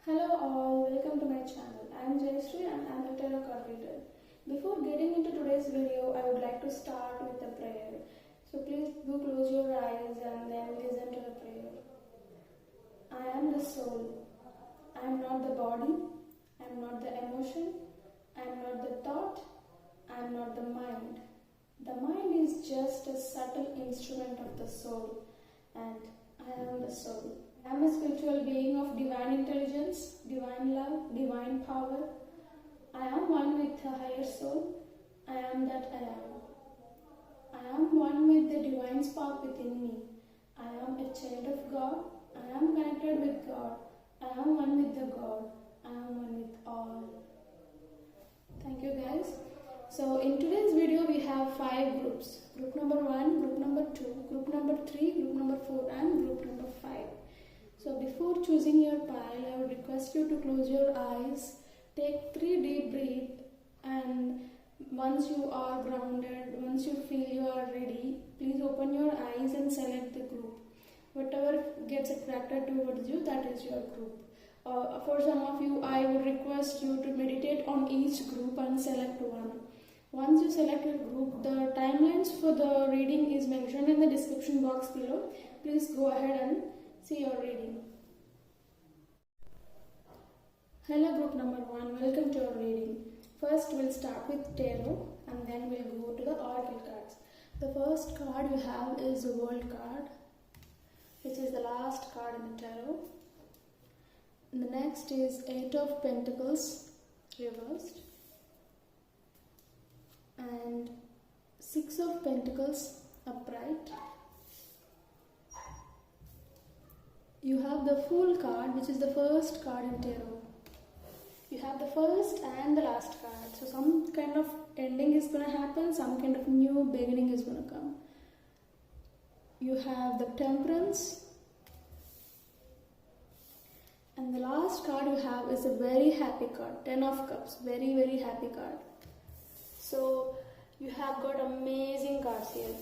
Hello all, welcome to my channel. I am Jayashree and I am a tarot card reader. Before getting into today's video, I would like to start with a prayer. So please do close your eyes and then listen to the prayer. I am the soul. I am not the body. I am not the emotion. I am not the thought. I am not the mind. The mind is just a subtle instrument of the soul, and I am the soul. I am a spiritual being of divine intelligence, divine love, divine power. I am one with the higher soul. I am that I am. I am one with the divine spark within me. I am a child of God. I am connected with God. I am one with the God. I am one with all. Thank you guys. So in today's video we have 5 groups. Group number 1, group number 2, group number 3, group number 4 and group number 5. So before choosing your pile, I would request you to close your eyes, take 3 deep breaths, and once you are grounded, once you feel you are ready, please open your eyes and select the group. Whatever gets attracted towards you, that is your group. For some of you, I would request you to meditate on each group and select one. Once you select your group, the timelines for the reading is mentioned in the description box below. Please go ahead and see your reading. Hello group number 1, welcome to our reading. First we'll start with tarot and then we'll go to the oracle cards. The first card you have is the world card, which is the last card in the tarot. And the next is 8 of Pentacles reversed and 6 of Pentacles upright. You have the Fool card, which is the first card in tarot. You have the first and the last card. So some kind of ending is going to happen, some kind of new beginning is going to come. You have the Temperance. And the last card you have is a very happy card, 10 of Cups, very very happy card. So you have got amazing cards here.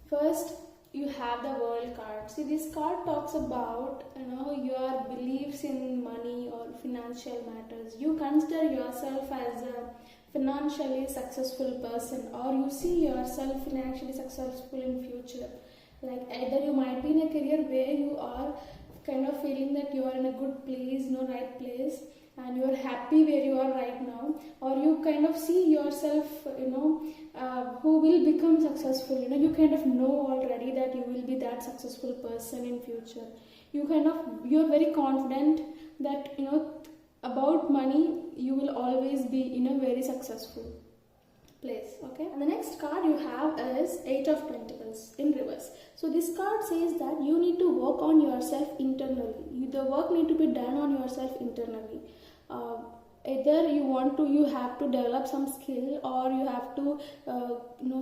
First, you have the World card. See, this card talks about your beliefs in money or financial matters. You consider yourself as a financially successful person, or you see yourself financially successful in future. Like either you might be in a career where you are kind of feeling that you are in a good place, right place, and you are happy where you are right now, or you kind of see yourself who will become successful. You kind of know already that you will be that successful person in future. You're very confident that about money you will always be in a very successful place. Okay, and the next card you have is 8 of Pentacles in reverse. So this card says that you need to work on yourself internally. The work need to be done on yourself internally. Either you have to develop some skill, or you have to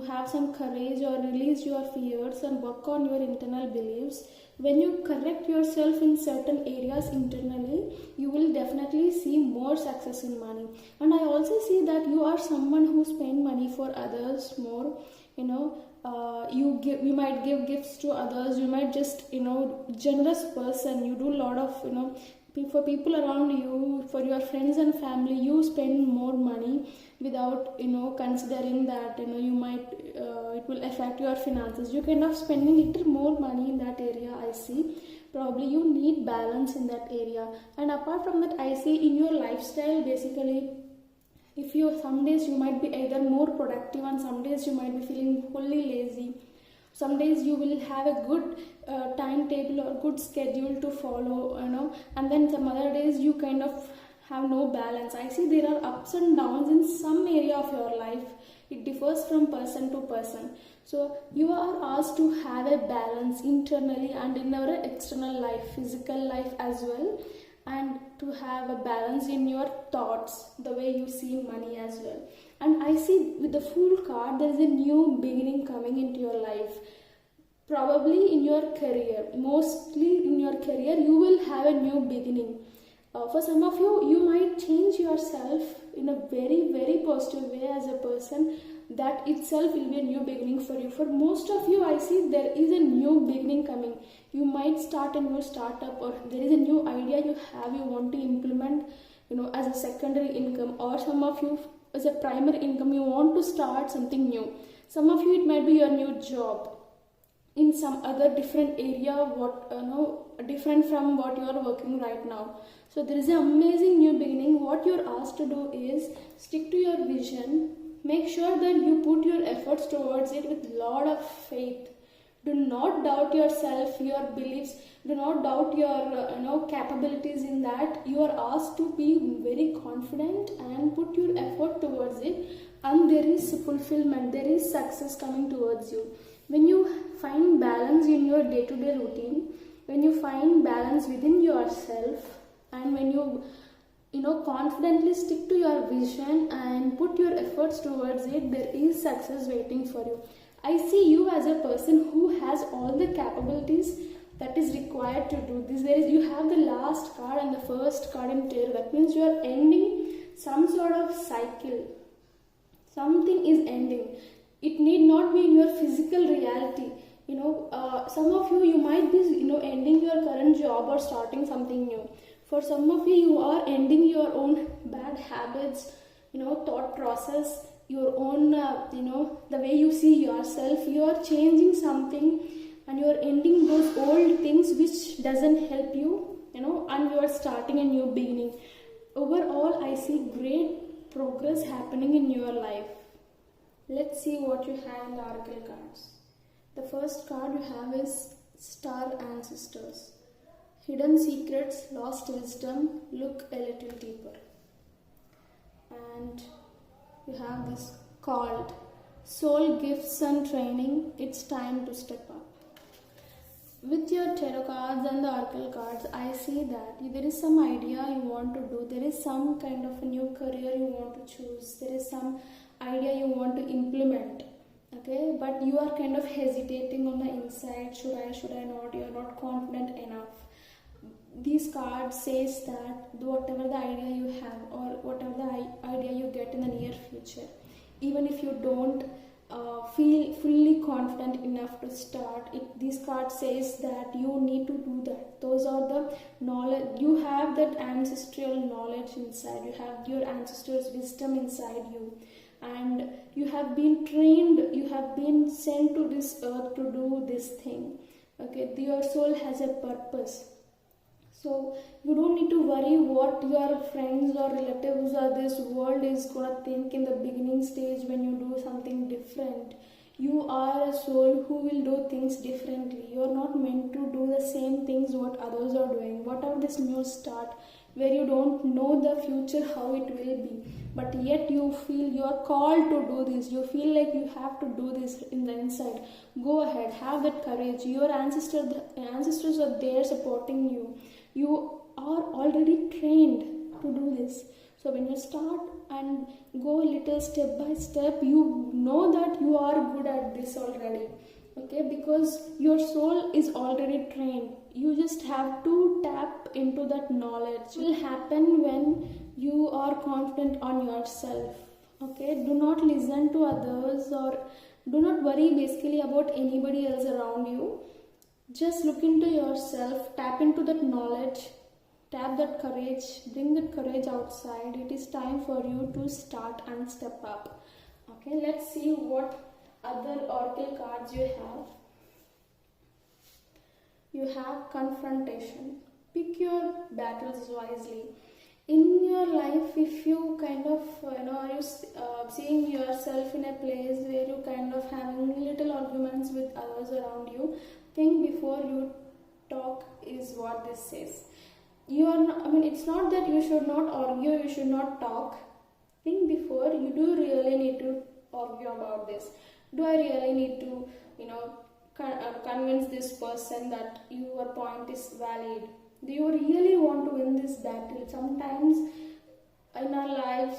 have some courage or release your fears and work on your internal beliefs. When you correct yourself in certain areas internally, you will definitely see more success in money. And I also see that you are someone who spend money for others more. You might give gifts to others. You might just generous person. You do a lot of for people around you, for your friends and family. You spend more money without considering that you might it will affect your finances. You kind of spending little more money in that area. I see probably you need balance in that area. And apart from that, I see in your lifestyle, basically, if some days you might be either more productive and some days you might be feeling wholly lazy. Some days you will have a good timetable or good schedule to follow, and then some other days you kind of have no balance. I see there are ups and downs in some area of your life. It differs from person to person. So you are asked to have a balance internally and in our external life, physical life as well, and to have a balance in your thoughts, the way you see money as well. And I see with the Fool card, there is a new beginning coming into your life. Probably in your career, mostly in your career, you will have a new beginning. For some of you, you might change yourself in a very very positive way as a person. that itself will be a new beginning for you. For most of you, I see there is a new beginning coming. You might start a new startup, or there is a new idea you have, you want to implement, as a secondary income, or some of you as a primary income, you want to start something new. Some of you, it might be your new job in some other different area, different from what you are working right now. So there is an amazing new beginning. What you're asked to do is stick to your vision. Make sure that you put your efforts towards it with lot of faith. Do not doubt yourself, your beliefs. Do not doubt your capabilities in that. You are asked to be very confident and put your effort towards it, and there is fulfillment, there is success coming towards you. When you find balance in your day-to-day routine, when you find balance within yourself, and when you confidently stick to your vision and put your efforts towards it, there is success waiting for you. I see you as a person who has all the capabilities that is required to do this. You have the last card and the first card in tarot. That means you are ending some sort of cycle. Something is ending. It need not be in your physical reality. Some of you might be ending your current job or starting something new. For some of you are ending your own bad habits, thought process, your own the way you see yourself. You are changing something, and you are ending those old things which doesn't help you, and you are starting a new beginning. Overall, I see great progress happening in your life. Let's see what you have in the oracle cards. The first card you have is Star Ancestors. Hidden secrets, lost wisdom, look a little deeper. And you have this called Soul Gifts and Training, it's time to step up. With your tarot cards and the oracle cards, I see that there is some idea you want to do. There is some kind of a new career you want to choose. There is some idea you want to implement. Okay, but you are kind of hesitating on the inside. Should I not? You are not confident enough. These cards says that whatever the idea you have, or whatever the idea you get in the near future, even if you don't feel fully confident enough to start it, this card says that you need to do that. Those are the knowledge. You have that ancestral knowledge inside. You have your ancestors' wisdom inside you, and you have been trained. You have been sent to this earth to do this thing. Okay, your soul has a purpose. So you don't need to worry what your friends or relatives or this world is gonna think in the beginning stage when you do something different. You are a soul who will do things differently. You are not meant to do the same things what others are doing. Whatever this new start, where you don't know the future how it will be, but yet you feel you are called to do this. You feel like you have to do this in the inside. Go ahead, have that courage. Your ancestors are there supporting you. You are already trained to do this. So when you start and go a little step by step, you know that you are good at this already. Okay, because your soul is already trained. You just have to tap into that knowledge. It will happen when you are confident on yourself. Okay, do not listen to others, or do not worry basically about anybody else around you. Just look into yourself, tap into that knowledge, tap that courage, bring that courage outside. It is time for you to start and step up. Okay, let's see what other oracle cards you have. You have Confrontation. Pick your battles wisely. In your life, if you kind of, are you seeing yourself in a place where you kind of having little arguments with others around you, think before you talk is what this says. You are not, it's not that you should not argue, you should not talk. Think before. You do really need to argue about this. Do I really need to, convince this person that your point is valid? Do you really want to win this battle? Sometimes in our lives,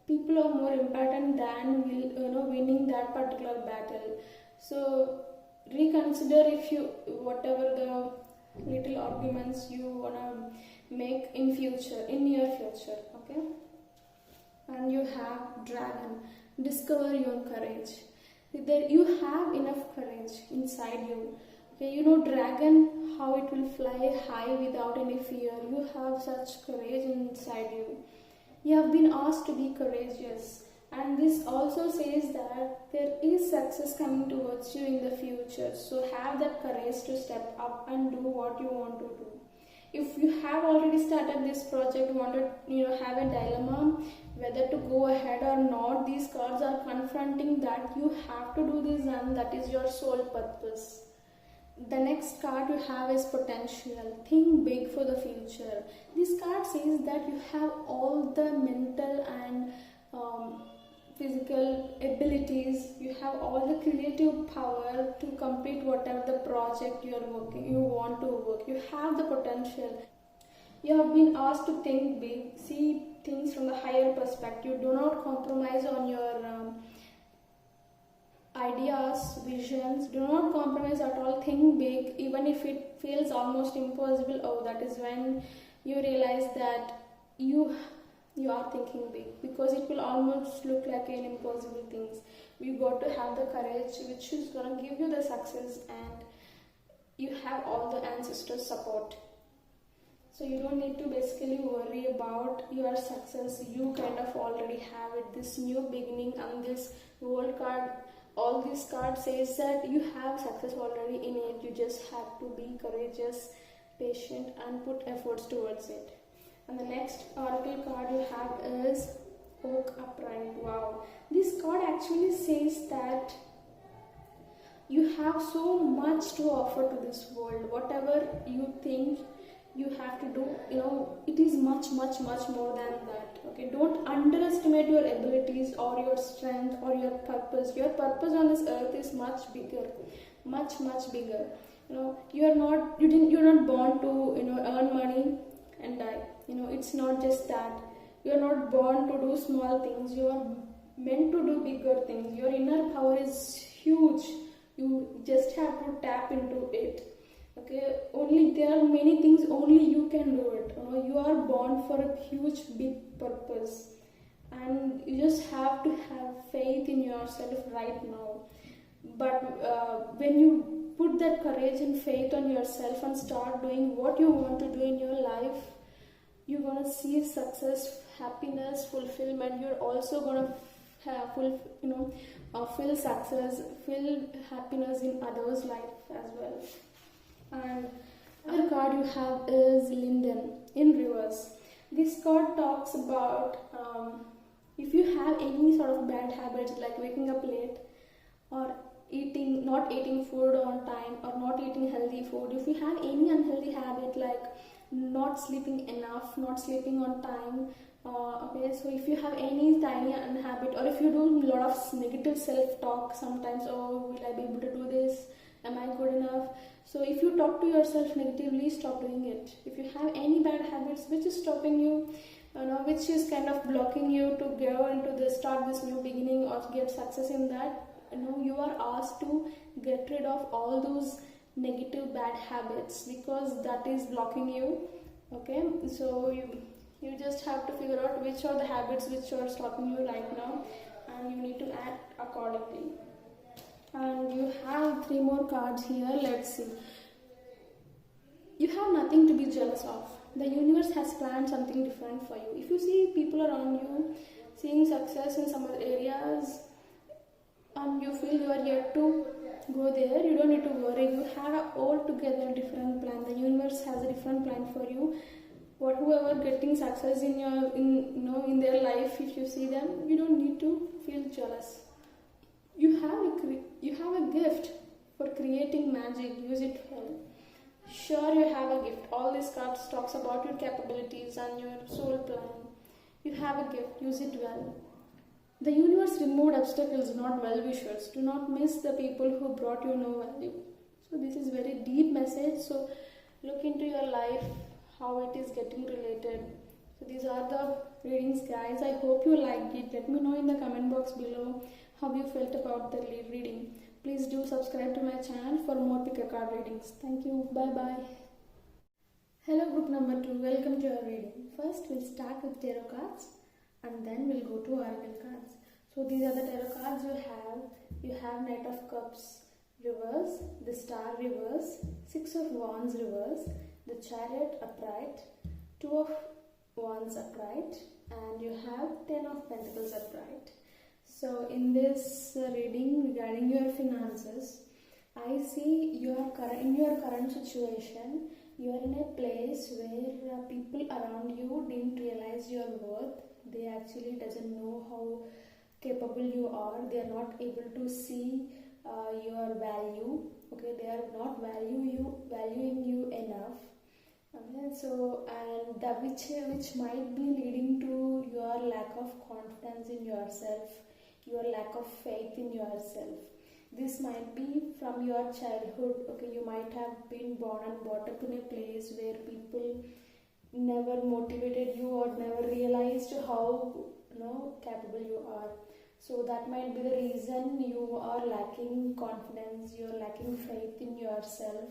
people are more important than winning that particular battle. So reconsider if you, whatever the little arguments you wanna make in near future. Okay, and you have Dragon. discover your courage. That you have enough courage inside you. Okay, you know dragon, how it will fly high without any fear. You have such courage inside you. You have been asked to be courageous, and this also says that there is success coming towards you in the future. So have that courage to step up and do what you want to do. If you have already started this project, want to have a dilemma whether to go ahead or not, these cards are confronting that you have to do this, and that is your sole purpose. The next card you have is potential. Think big for the future. This card says that you have all the mental and physical abilities. You have all the creative power to complete whatever the project you want to work. You have the potential. You have been asked to think big, see things from the higher perspective. Do not compromise on your ideas, visions. Do not compromise at all. Think big, even if it feels almost impossible. Oh, that is when you realize that you are thinking big, because it will almost look like an impossible things. You got to have the courage which is gonna give you the success, and you have all the ancestors' support. So you don't need to basically worry about your success. You kind of already have it. This new beginning and this world card, all these cards says that you have success already in it. You just have to be courageous, patient, and put efforts towards it. And the next oracle card you have is Oak Upright. Wow, this card actually says that you have so much to offer to this world. Whatever you think you have to do, it is much more than that. Okay, don't underestimate your abilities or your strength or your purpose. Your purpose on this earth is much bigger. You're not born to earn money and die. It's not just that. You're not born to do small things. You are meant to do bigger things. Your inner power is huge. You just have to tap into it. Okay, only there are many things only you can do it. You are born for a huge big purpose, and you just have to have faith in yourself right now. But when you put that courage and faith on yourself and start doing what you want to do in your life, you're gonna see success, happiness, fulfillment. You're also gonna have feel success, feel happiness in others' life as well. And another card you have is Linden in reverse. This card talks about if you have any sort of bad habits like waking up late, or not eating food on time, or not eating healthy food. If you have any unhealthy habit like not sleeping enough, not sleeping on time, so if you have any tiny habit, or if you do a lot of negative self-talk sometimes, oh, will I be able to do this? Am I good enough? So if you talk to yourself negatively, stop doing it. If you have any bad habits which is stopping you, which is kind of blocking you to go into start this new beginning or get success in that, you are asked to get rid of all those negative bad habits, because that is blocking you. Okay, so you just have to figure out which are the habits which are stopping you right now, and you need to act accordingly. And you have 3 more cards here. Let's see. You have nothing to be jealous of. The universe has planned something different for you. If you see people around you seeing success in some other areas, and you feel you are yet to go there, you don't need to worry. You have an altogether different plan. The universe has a different plan for you. Whoever getting success in their life, if you see them, you don't need to feel jealous. You have a gift for creating magic. Use it well. Sure, you have a gift. All these cards talks about your capabilities and your soul plan. You have a gift. Use it well. The universe removed obstacles, not well-wishers. Do not miss the people who brought you no value. So this is very deep message. So look into your life, how it is getting related. So these are the readings, guys. I hope you liked it. Let me know in the comment box below how you felt about the reading. Please do subscribe to my channel for more pick a card readings. Thank you. Bye bye. Hello group number 2. Welcome to our reading. First we'll start with tarot cards, and then we'll go to oracle cards. So these are the tarot cards you have. You have Knight of Cups reverse, the Star reverse, Six of Wands reverse, the Chariot upright, Two of Wands upright, and you have Ten of Pentacles upright. So in this reading regarding your finances, I see in your current situation, you are in a place where people around you didn't realize your worth. They actually doesn't know how capable you are. They are not able to see your value. Okay, they are not valuing you enough. Okay, so and that which might be leading to your lack of confidence in yourself, your lack of faith in yourself. This might be from your childhood. Okay, you might have been born and brought up in a place where people never motivated you or never realized how capable you are. So that might be the reason you are lacking confidence, you are lacking faith in yourself,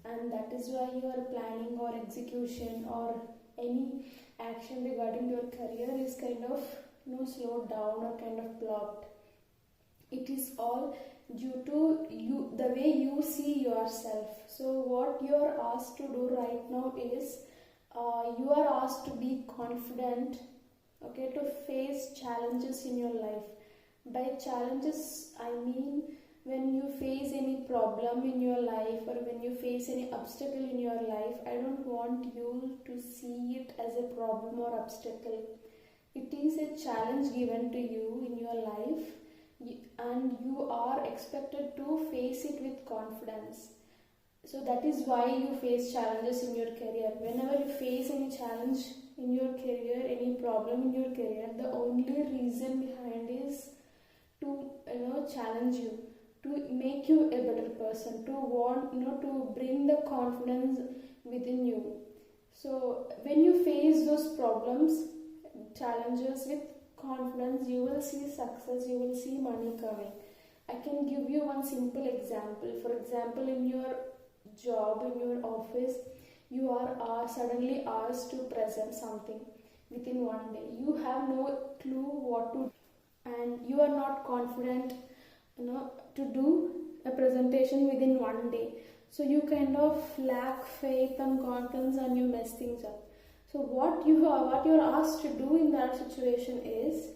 and that is why your planning or execution or any action regarding your career is kind of slowed down or kind of blocked. It is all due to you, the way you see yourself. So what you are asked to do right now is you are asked to be confident, okay, to face challenges in your life. By challenges, I mean when you face any problem in your life or when you face any obstacle in your life, I don't want you to see it as a problem or obstacle. It is a challenge given to you in your life, and you are expected to face it with confidence. So that is why you face challenges in your career. Whenever you face any challenge in your career, any problem in your career, the only reason behind is to challenge you, to make you a better person, to want to bring the confidence within you. So when you face those problems, challenges with confidence, you will see success, you will see money coming. I can give you one simple example. For example, in your job, in your office, you are suddenly asked to present something within one day. You have no clue what to do, and you are not confident to do a presentation within one day. So you kind of lack faith and confidence and you mess things up. So what you are asked to do in that situation is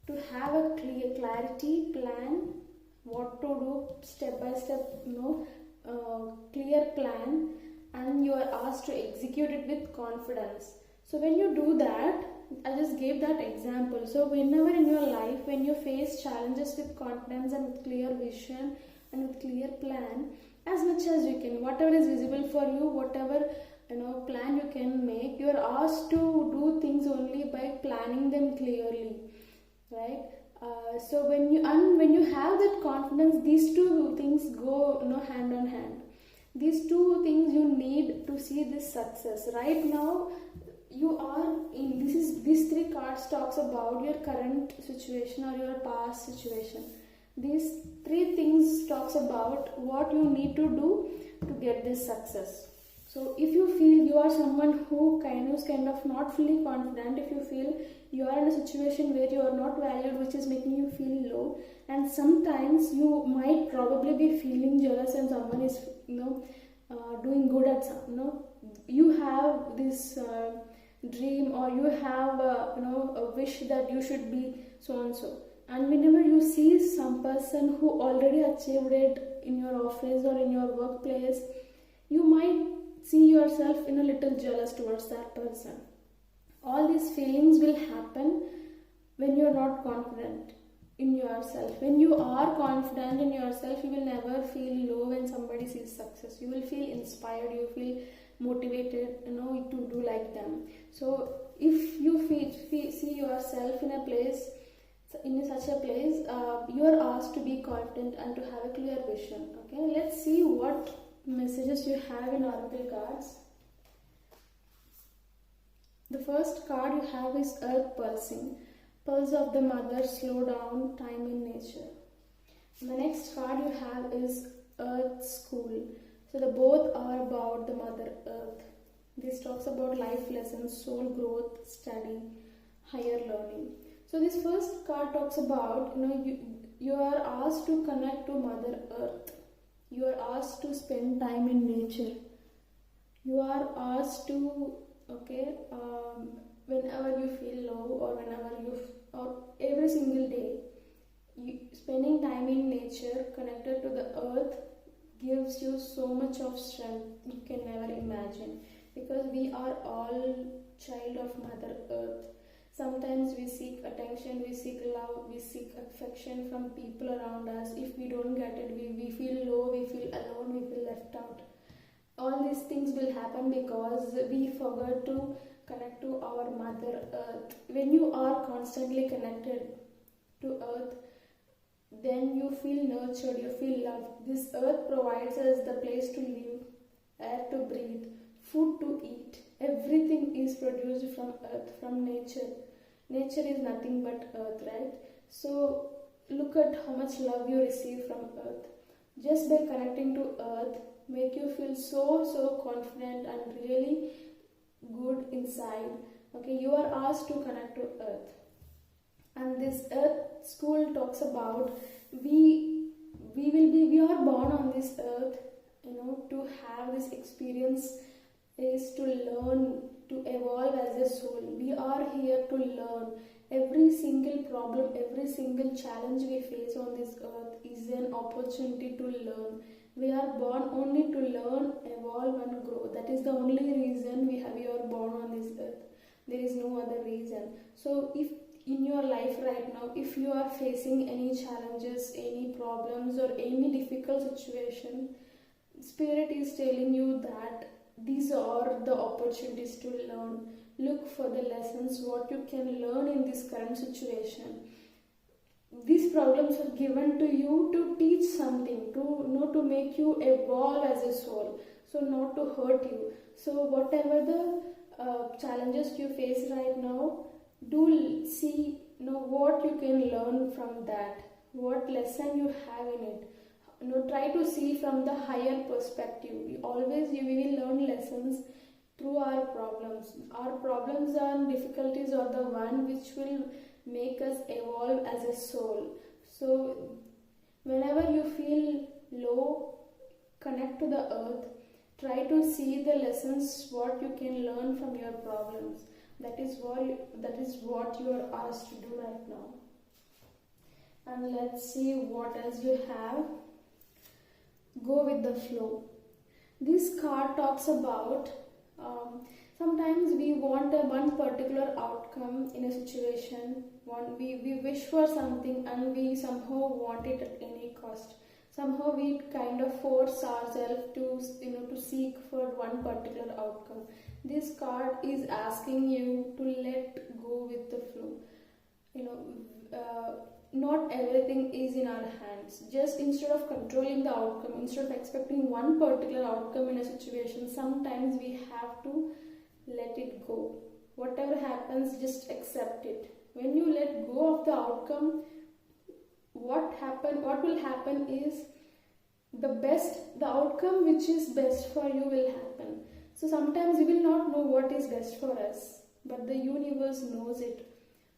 to have a clarity plan, what to do step by step, clear plan, and you are asked to execute it with confidence. So when you do that, I just gave that example. So whenever in your life, when you face challenges with confidence and with clear vision and with clear plan, as much as you can, whatever is visible for you, whatever plan you can make, you are asked to do things only by planning them clearly, right? So when you have that confidence, these two things go hand on hand. These two things you need to see this success. Right now you are in these three cards talks about your current situation or your past situation. These three things talks about what you need to do to get this success. So if you feel you are someone who is kind of not fully confident, if you feel you are in a situation where you are not valued, which is making you feel low, and sometimes you might probably be feeling jealous and someone is doing good at some, you have this dream, or you have a wish that you should be so and so, and whenever you see some person who already achieved it in your office or in your workplace, you might see yourself in a little jealous towards that person. All these feelings will happen when you are not confident in yourself. When you are confident in yourself, you will never feel low when somebody sees success. You will feel inspired, you feel motivated to do like them. So if you see yourself in a place, in such a place, you are asked to be confident and to have a clear vision. Okay, let's see what messages you have in oracle cards. The first card you have is Earth Pulsing, Pulse of the Mother, Slow Down, Time in Nature. The next card you have is Earth School. So the both are about the Mother Earth. This talks about life lessons, soul growth, study, higher learning. So this first card talks about, you are asked to connect to Mother Earth. You are asked to spend time in nature. You are asked to, whenever you feel low, or every single day, spending time in nature, connected to the earth, gives you so much of strength you can never imagine, because we are all child of Mother Earth. Sometimes we seek attention, we seek love, we seek affection from people around us. If we don't get it, we feel low, we feel alone, we feel left out. All these things will happen because we forgot to connect to our Mother Earth. When you are constantly connected to earth, then you feel nurtured, you feel loved. This earth provides us the place to live, air to breathe, food to eat. Everything is produced from earth, from nature. Nature is nothing but earth, right? So look at how much love you receive from earth. Just by connecting to earth, make you feel so confident and really good inside. Okay, you are asked to connect to earth. And this earth school talks about we are born on this earth, to have this experience, is to learn, to evolve as a soul. We are here to learn. Every single problem, every single challenge we face on this earth is an opportunity to learn. We are born only to learn, evolve and grow. That is the only reason we are born on this earth. There is no other reason. So if in your life right now, if you are facing any challenges, any problems or any difficult situation, Spirit is telling you that these are the opportunities to learn. Look for the lessons, what you can learn in this current situation. These problems are given to you to teach something, to make you evolve as a soul, so not to hurt you. So whatever the challenges you face right now, do see what you can learn from that, what lesson you have in it. Try to see from the higher perspective. We will learn lessons through our problems. Our problems and difficulties are the one which will make us evolve as a soul. So whenever you feel low, connect to the earth. Try to see the lessons, what you can learn from your problems. That is what you are asked to do right now. And let's see what else you have. Go with the flow. This card talks about sometimes we want one particular outcome in a situation. We wish for something and we somehow want it at any cost. Somehow we kind of force ourselves to seek for one particular outcome. This card is asking you to let go with the flow. Not everything is in our hands. Just instead of controlling the outcome, instead of expecting one particular outcome in a situation, sometimes we have to let it go. Whatever happens, just accept it. When you let go of the outcome, what will happen is the outcome which is best for you will happen. So sometimes we will not know what is best for us, but the universe knows it.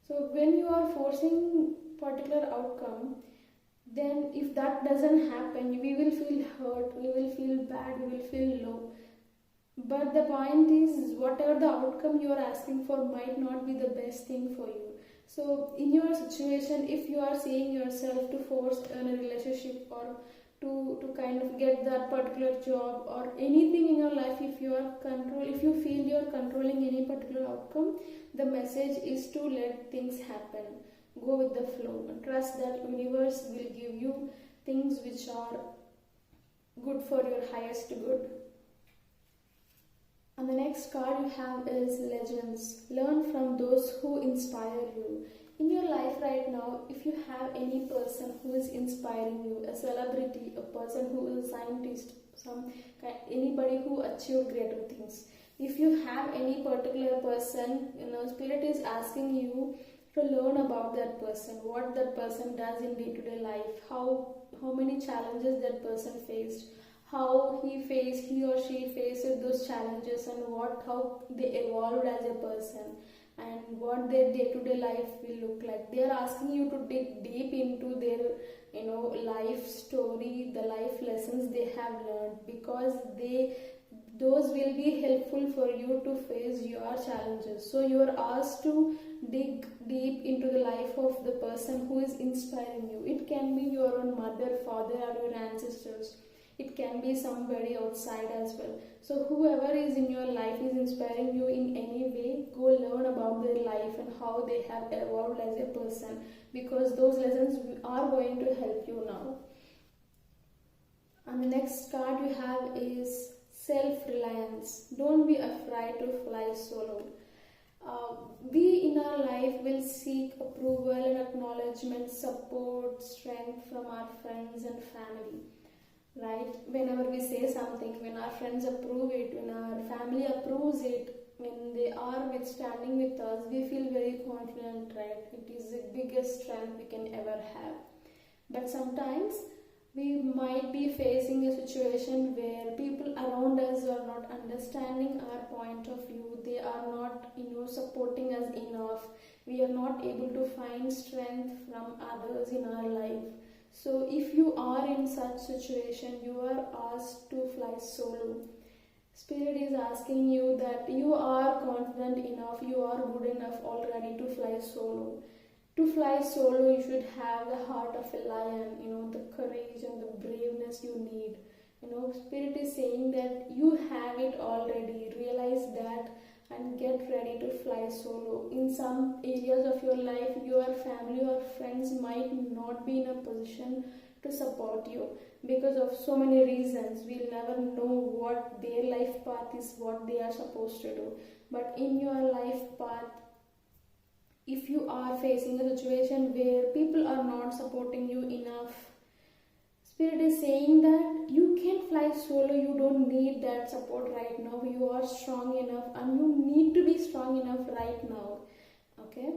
So when you are forcing particular outcome, then if that doesn't happen, we will feel hurt, we will feel bad, we will feel low. But the point is, whatever the outcome you are asking for might not be the best thing for you. So in your situation, if you are seeing yourself to force in a relationship or to kind of get that particular job or anything in your life, if you feel you are controlling any particular outcome, the message is to let things happen. Go with the flow and trust that universe will give you things which are good for your highest good. And the next card you have is Legends. Learn from those who inspire you. In your life right now, if you have any person who is inspiring you, a celebrity, a person who is a scientist, anybody who achieved greater things, if you have any particular person, Spirit is asking you to learn about that person, what that person does in day-to-day life, how many challenges that person faced, how he or she faced those challenges, and how they evolved as a person. and what their day-to-day life will look like. They are asking you to dig deep into their life story, the life lessons they have learned, because those will be helpful for you to face your challenges. So you are asked to dig deep into the life of the person who is inspiring you. It can be your own mother, father, or your ancestors. It can be somebody outside as well. So whoever is in your life is inspiring you in any way, go learn about their life and how they have evolved as a person, because those lessons are going to help you now. And the next card you have is self-reliance. Don't be afraid to fly solo. We in our life will seek approval and acknowledgement, support, strength from our friends and family. Right? Whenever we say something, when our friends approve it, when our family approves it, when they are standing with us, we feel very confident, right? It is the biggest strength we can ever have. But sometimes we might be facing a situation where people around us are not understanding our point of view. They are not, supporting us enough. We are not able to find strength from others in our life. So if you are in such situation, you are asked to fly solo. Spirit is asking you that you are confident enough, you are good enough already to fly solo. To fly solo, you should have the heart of a lion, the courage and the braveness you need. Spirit is saying that you have it already. Realize that and get ready to fly solo. In some areas of your life, your family or friends might not be in a position to support you because of so many reasons. We'll never know what their life path is, what they are supposed to do. But in your life path, if you are facing a situation where people are not supporting you enough, Spirit is saying that you can fly solo. You don't need that support right now. You are strong enough and you need to be strong enough right now. Okay,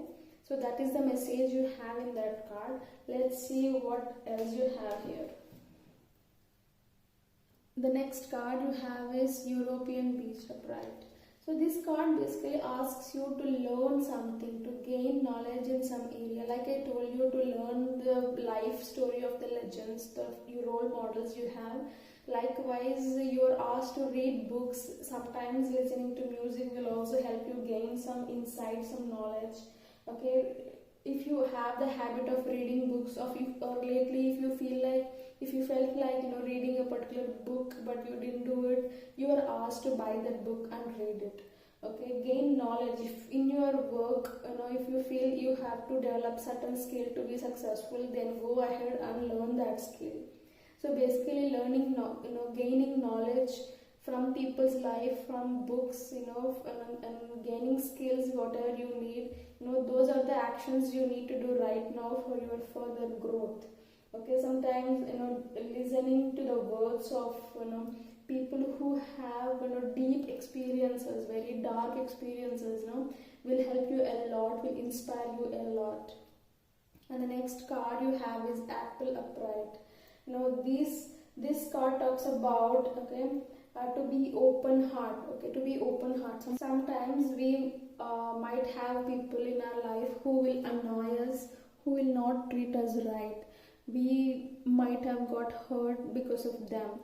so that is the message you have in that card. Let's see what else you have here. The next card you have is European Beach Upright. So this card basically asks you to learn something, to gain knowledge in some area. Like I told you, to learn the life story of the legends, the role models you have. Likewise, you are asked to read books. Sometimes listening to music will also help you gain some insight, some knowledge. Okay, if you have the habit of reading books, or lately if you felt like reading a particular book but you didn't do it, you are asked to buy that book and read it. Okay, gain knowledge. If in your work, if you feel you have to develop certain skill to be successful, then go ahead and learn that skill. So basically learning, gaining knowledge from people's life, from books, and gaining skills, whatever you need, those are the actions you need to do right now for your further growth. Okay, sometimes, listening to the words of, people who have, deep experiences, very dark experiences, will help you a lot, will inspire you a lot. And the next card you have is Apple Upright. This card talks about, to be open heart. Okay, to be open heart. Sometimes we might have people in our life who will annoy us, who will not treat us right. We might have got hurt because of them.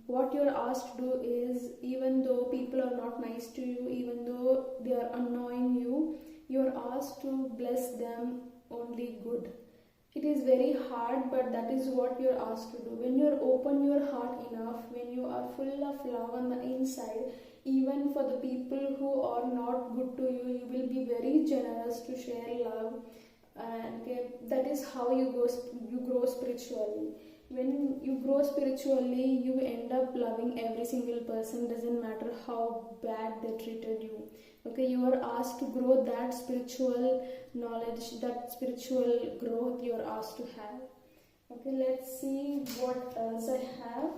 What you're asked to do is, even though people are not nice to you, even though they are annoying you, you're asked to bless them only good. It is very hard, but that is what you're asked to do. When you're open your heart enough, when you are full of love on the inside, even for the people who are not good to you, you will be very generous to share love. And that is how you grow spiritually. When you grow spiritually, you end up loving every single person, doesn't matter how bad they treated you. Okay, you are asked to grow that spiritual knowledge, that spiritual growth you are asked to have. Okay, let's see what else I have.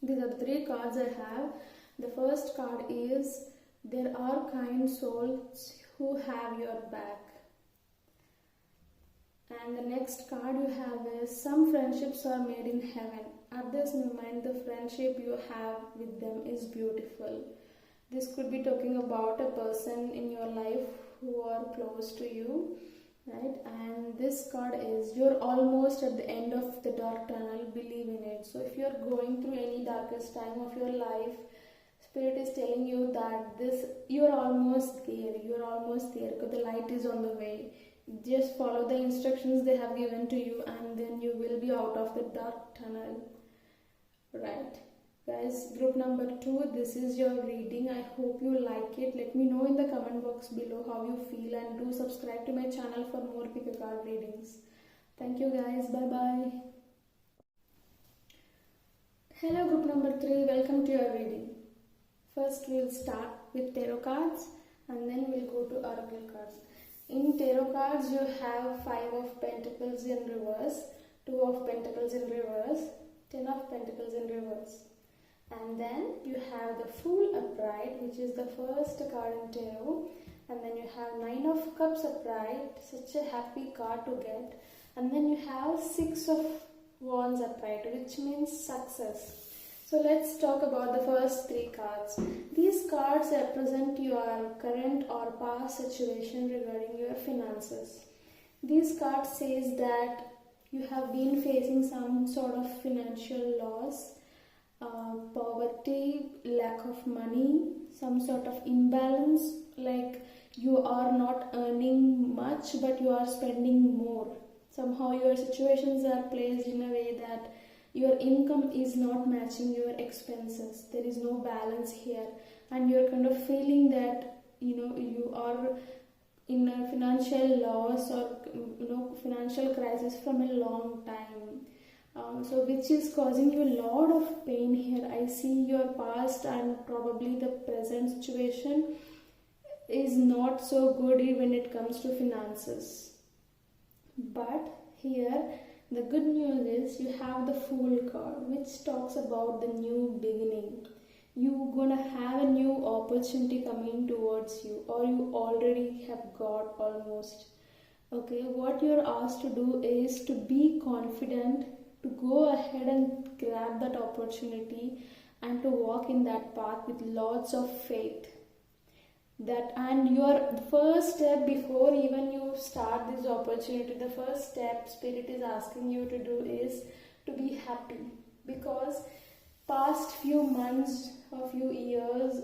These are the 3 cards I have. The first card is, there are kind souls who have your back. And the next card you have is, some friendships are made in heaven. At this moment, the friendship you have with them is beautiful. This could be talking about a person in your life who are close to you, right? And this card is, you're almost at the end of the dark tunnel, believe in it. So if you're going through any darkest time of your life, Spirit is telling you that you're almost there because the light is on the way. Just follow the instructions they have given to you, and then you will be out of the dark tunnel, right? Guys, group number 2, this is your reading. I hope you like it. Let me know in the comment box below how you feel, and do subscribe to my channel for more pick a card readings. Thank you guys. Bye bye. Hello group number 3, welcome to your reading. First we'll start with tarot cards, and then we'll go to oracle cards. In tarot cards you have 5 of pentacles in reverse, 2 of pentacles in reverse, 10 of pentacles in reverse. And then you have the Fool upright, which is the first card in tarot. And then you have 9 of cups upright, such a happy card to get. And then you have 6 of wands upright, which means success. So let's talk about the first 3 cards. These cards represent your current or past situation regarding your finances. These cards says that you have been facing some sort of financial loss, poverty, lack of money, some sort of imbalance, like you are not earning much but you are spending more. Somehow your situations are placed in a way that your income is not matching your expenses. There is no balance here, and you're kind of feeling that you are in a financial loss or financial crisis from a long time. So which is causing you a lot of pain here. I see your past and probably the present situation is not so good when it comes to finances. But here the good news is you have the Fool card, which talks about the new beginning. You're gonna have a new opportunity coming towards you, or you already have got almost. Okay, what you're asked to do is to be confident, to go ahead and grab that opportunity and to walk in that path with lots of faith. And your first step, before even you start this opportunity, the first step Spirit is asking you to do is to be happy, because past few months or few years,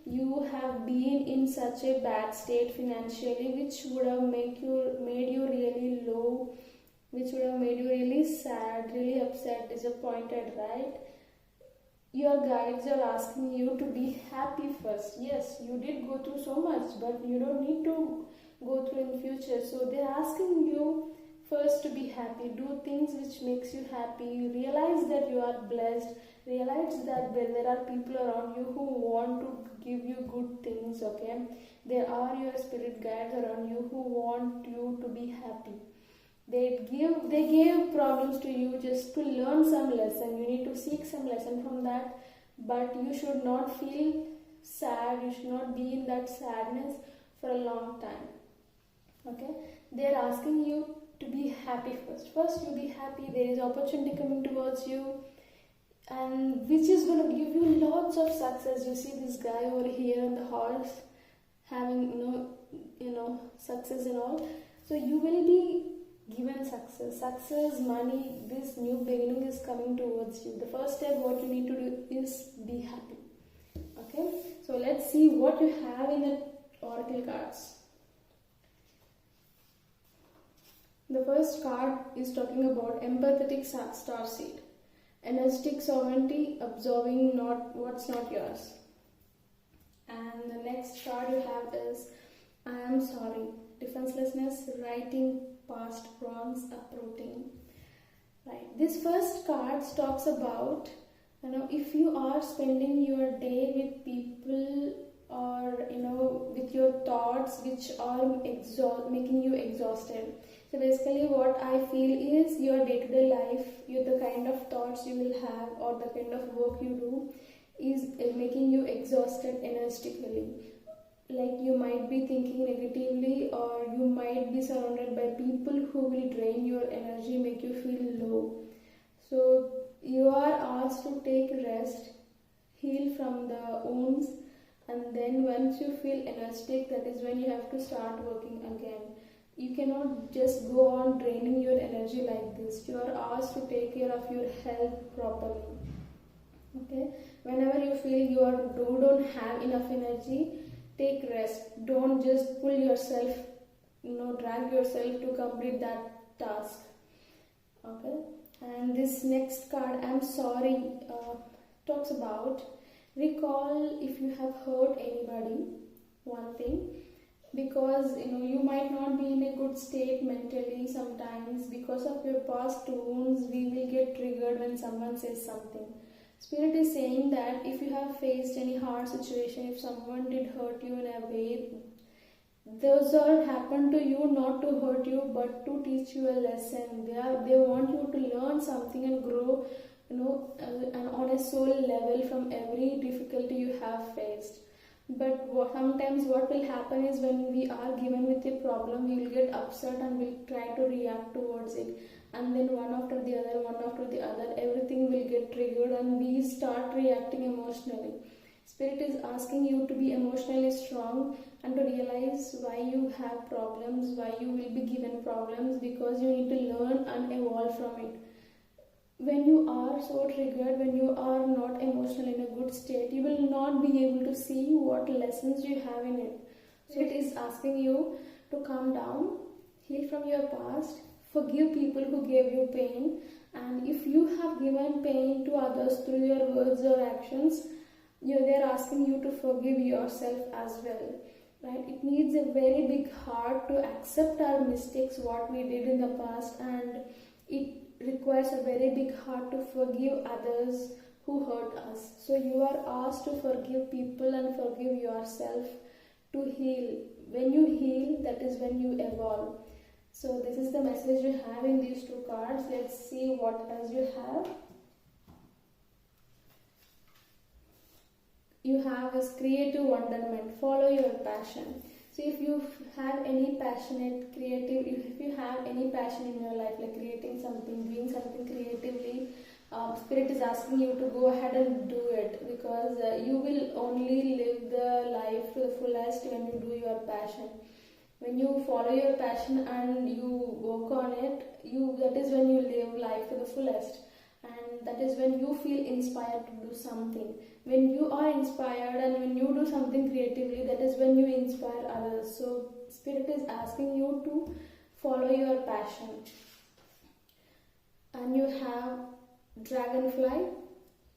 you have been in such a bad state financially, which would have made you really low, which would have made you really sad, really upset, disappointed, right? Your guides are asking you to be happy first. Yes, you did go through so much, but you don't need to go through in future. So they're asking you first to be happy. Do things which makes you happy. Realize that you are blessed. Realize that there are people around you who want to give you good things, okay? There are your spirit guides around you who want you to be happy. They gave problems to you just to learn some lesson. You need to seek some lesson from that, but you should not feel sad. You should not be in that sadness for a long time. Okay? They are asking you to be happy first. First you be happy. There is opportunity coming towards you, and which is going to give you lots of success. You see this guy over here on the horse having success and all. So you will be given success, money. This new beginning is coming towards you. The first step, what you need to do is be happy. Okay, so let's see what you have in the oracle cards. The first card is talking about empathetic starseed, energetic sovereignty, absorbing what's not yours. And the next card you have is I am sorry, defenselessness, writing past wrongs, uprooting. Right. This first card talks about, if you are spending your day with people, or with your thoughts which are making you exhausted. So basically what I feel is your day-to-day life, the kind of thoughts you will have or the kind of work you do is making you exhausted energetically. Like you might be thinking negatively, or you might be surrounded by people who will drain your energy, make you feel low. So you are asked to take rest, heal from the wounds, and then once you feel energetic, that is when you have to start working again. You cannot just go on draining your energy like this. You are asked to take care of your health properly. Okay, whenever you feel you don't have enough energy, take rest. Don't just pull yourself, drag yourself to complete that task. Okay, and this next card, I'm sorry, talks about recall if you have hurt anybody. One thing, because you might not be in a good state mentally sometimes because of your past wounds. We will get triggered when someone says something. Spirit is saying that if you have faced any hard situation, if someone did hurt you in a way, those are happened to you not to hurt you but to teach you a lesson. They want you to learn something and grow, and on a soul level from every difficulty you have faced. But sometimes what will happen is when we are given with a problem, we will get upset and we'll try to react towards it. And then one after the other, everything will get triggered and we start reacting emotionally. Spirit is asking you to be emotionally strong and to realize why you have problems, why you will be given problems, because you need to learn and evolve from it. When you are so triggered, when you are not emotionally in a good state, you will not be able to see what lessons you have in it. So it is asking you to calm down, heal from your past, forgive people who gave you pain, and if you have given pain to others through your words or actions, they are asking you to forgive yourself as well. Right? It needs a very big heart to accept our mistakes, what we did in the past, and it requires a very big heart to forgive others who hurt us. So you are asked to forgive people and forgive yourself to heal. When you heal, that is when you evolve. So this is the message you have in these two cards. Let's see what else you have. You have is creative wonderment. Follow your passion. So if you have any passionate, creative, if you have any passion in your life, like creating something, doing something creatively, Spirit is asking you to go ahead and do it, because you will only live the life to the fullest when you do your passion. When you follow your passion and you work on it, that is when you live life to the fullest. And that is when you feel inspired to do something. When you are inspired and when you do something creatively, that is when you inspire others. So Spirit is asking you to follow your passion. And you have dragonfly,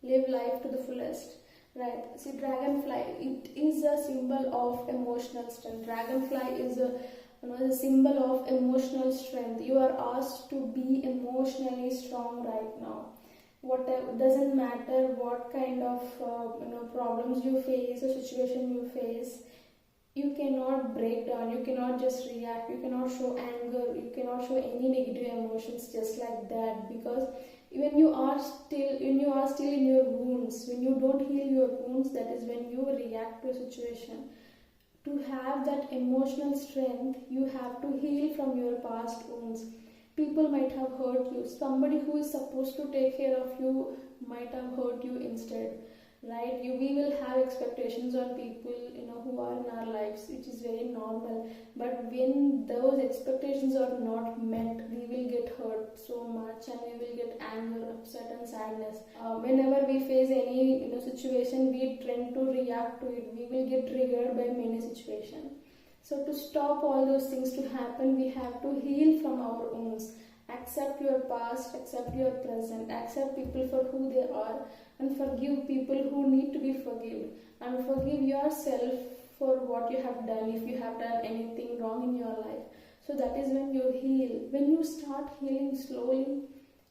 live life to the fullest. Right. See, dragonfly, it is a symbol of emotional strength. Dragonfly is a symbol of emotional strength. You are asked to be emotionally strong right now. Whatever, doesn't matter what kind of problems you face or situation you face, you cannot break down, you cannot just react, you cannot show anger, you cannot show any negative emotions just like that, because when you are still in your wounds, when you don't heal your wounds, that is when you react to a situation. To have that emotional strength, you have to heal from your past wounds. People might have hurt you. Somebody who is supposed to take care of you might have hurt you instead, right? We will have expectations on people, who are in our lives, which is very normal. But when those expectations are not met, we will get hurt so much, and we will get anger, upset, and sadness. Whenever we face any situation, we tend to react to it. We will get triggered by many situations. So to stop all those things to happen, we have to heal from our wounds. Accept your past, accept your present, accept people for who they are, and forgive people who need to be forgiven. And forgive yourself for what you have done, if you have done anything wrong in your life. So that is when you heal. When you start healing slowly,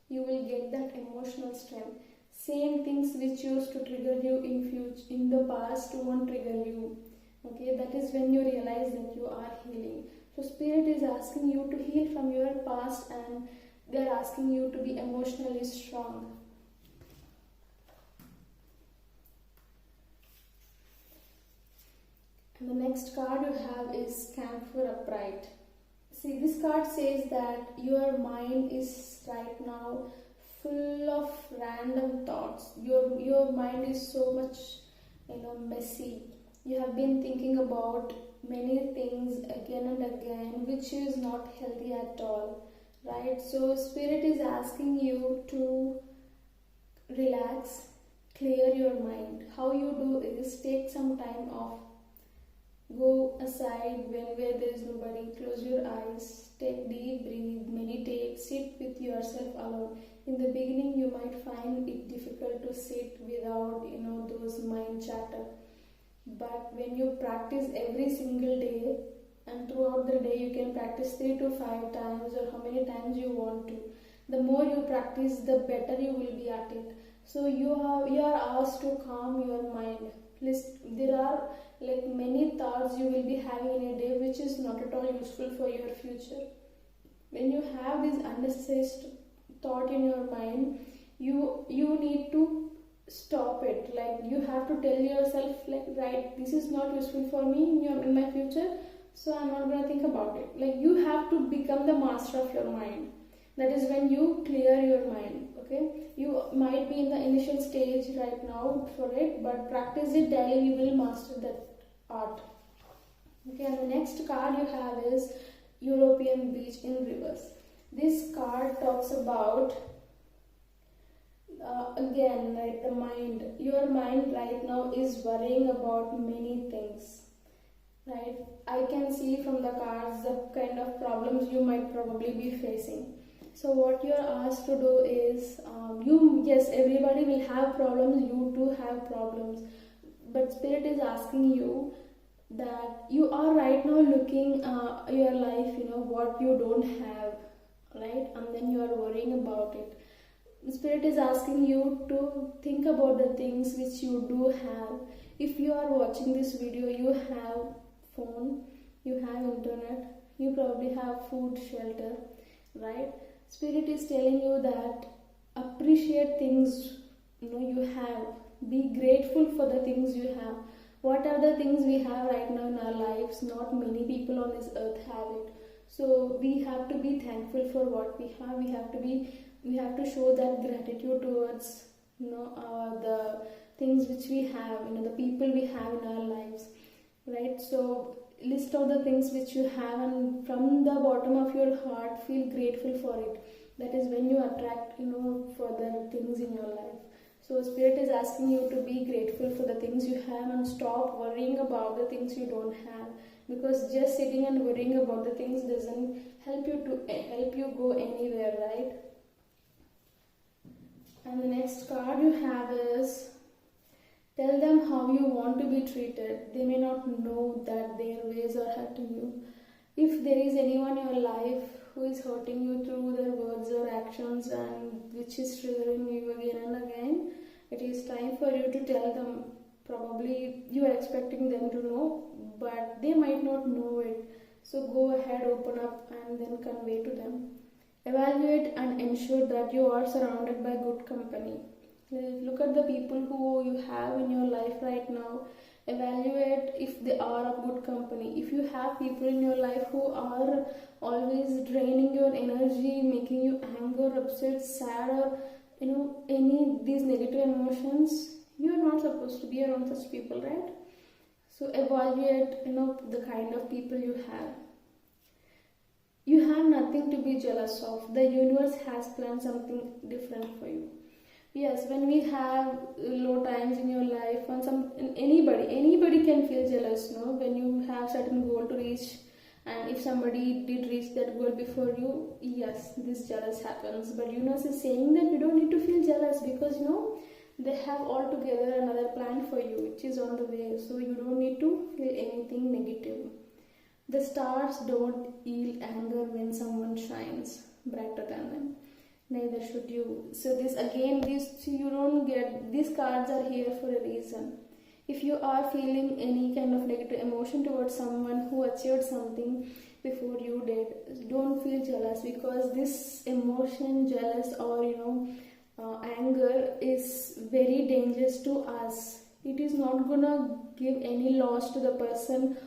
you will get that emotional strength. Same things which used to trigger you in the past won't trigger you. Okay, that is when you realize that you are healing. So Spirit is asking you to heal from your past, and they are asking you to be emotionally strong. And the next card you have is Camphor Upright. See, this card says that your mind is right now full of random thoughts. Your mind is so much messy. You have been thinking about many things again and again, which is not healthy at all, right? So spirit is asking you to relax, clear your mind. How you do is take some time off. Go aside where there is nobody. Close your eyes. Take deep breathe. Meditate. Sit with yourself alone. In the beginning, you might find it difficult to sit without those mind chatter. But when you practice every single day, and throughout the day, you can practice 3 to 5 times or how many times you want to. The more you practice, the better you will be at it. So you are asked to calm your mind. There are like many thoughts you will be having in a day which is not at all useful for your future. When you have this unnecessary thought in your mind, you need to stop it. Like you have to tell yourself, like, right, this is not useful for me in my future, so I'm not going to think about it. Like you have to become the master of your mind. That is when you clear your mind. Okay, you might be in the initial stage right now for it, but practice it daily, you will master that art. Okay, and the next card you have is European Beach in reverse. This card talks about again, like the mind. Your mind right now is worrying about many things, right? I can see from the cards the kind of problems you might probably be facing. So what you are asked to do is, yes, everybody will have problems, you too have problems, but Spirit is asking you that you are right now looking your life, what you don't have, right? And then you are worrying about it. Spirit is asking you to think about the things which you do have. If you are watching this video, you have phone, you have internet, you probably have food, shelter, right? Spirit is telling you that appreciate things you have. Be grateful for the things you have. What are the things we have right now in our lives? Not many people on this earth have it. So we have to be thankful for what we have. We have to show that gratitude towards the things which we have, the people we have in our lives, right? So list out the things which you have, and from the bottom of your heart feel grateful for it. That is when you attract further things in your life. So Spirit is asking you to be grateful for the things you have and stop worrying about the things you don't have, because just sitting and worrying about the things doesn't help you go anywhere, right? And the next card you have is, tell them how you want to be treated. They may not know that their ways are hurting you. If there is anyone in your life who is hurting you through their words or actions and which is triggering you again and again, it is time for you to tell them. Probably you are expecting them to know, but they might not know it. So go ahead, open up and then convey to them. Evaluate and ensure that you are surrounded by good company. Look at the people who you have in your life right now. Evaluate if they are of good company. If you have people in your life who are always draining your energy, making you anger, upset, sad, or any these negative emotions, you are not supposed to be around such people, right? So evaluate the kind of people you have. You have nothing to be jealous of. The universe has planned something different for you. Yes, when we have low times in your life, and anybody can feel jealous, when you have certain goal to reach, and if somebody did reach that goal before you, yes, this jealous happens. But universe is saying that you don't need to feel jealous, because they have altogether another plan for you, which is on the way. So you don't need to feel anything negative. The stars don't yield anger when someone shines brighter than them. Neither should you. So you don't get, these cards are here for a reason. If you are feeling any kind of negative emotion towards someone who achieved something before you did, don't feel jealous, because this emotion, jealous or anger, is very dangerous to us. It is not gonna give any loss to the person,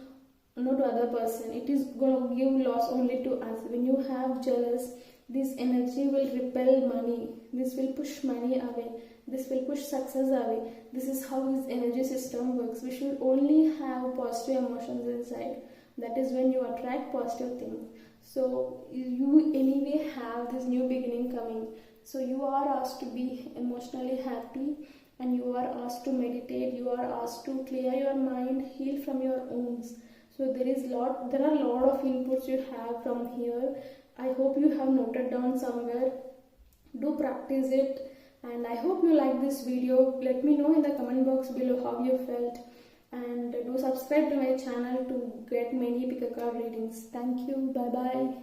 not to other person. It is gonna give loss only to us. When you have jealous, this energy will repel money. This will push money away. This will push success away. This is how this energy system works. We should only have positive emotions inside. That is when you attract positive things. So you anyway have this new beginning coming. So you are asked to be emotionally happy, and you are asked to meditate. You are asked to clear your mind, heal from your wounds. So there are a lot of inputs you have from here. I hope you have noted down somewhere. Do practice it, and I hope you like this video. Let me know in the comment box below how you felt, and do subscribe to my channel to get many pick a card readings. Thank you. Bye bye.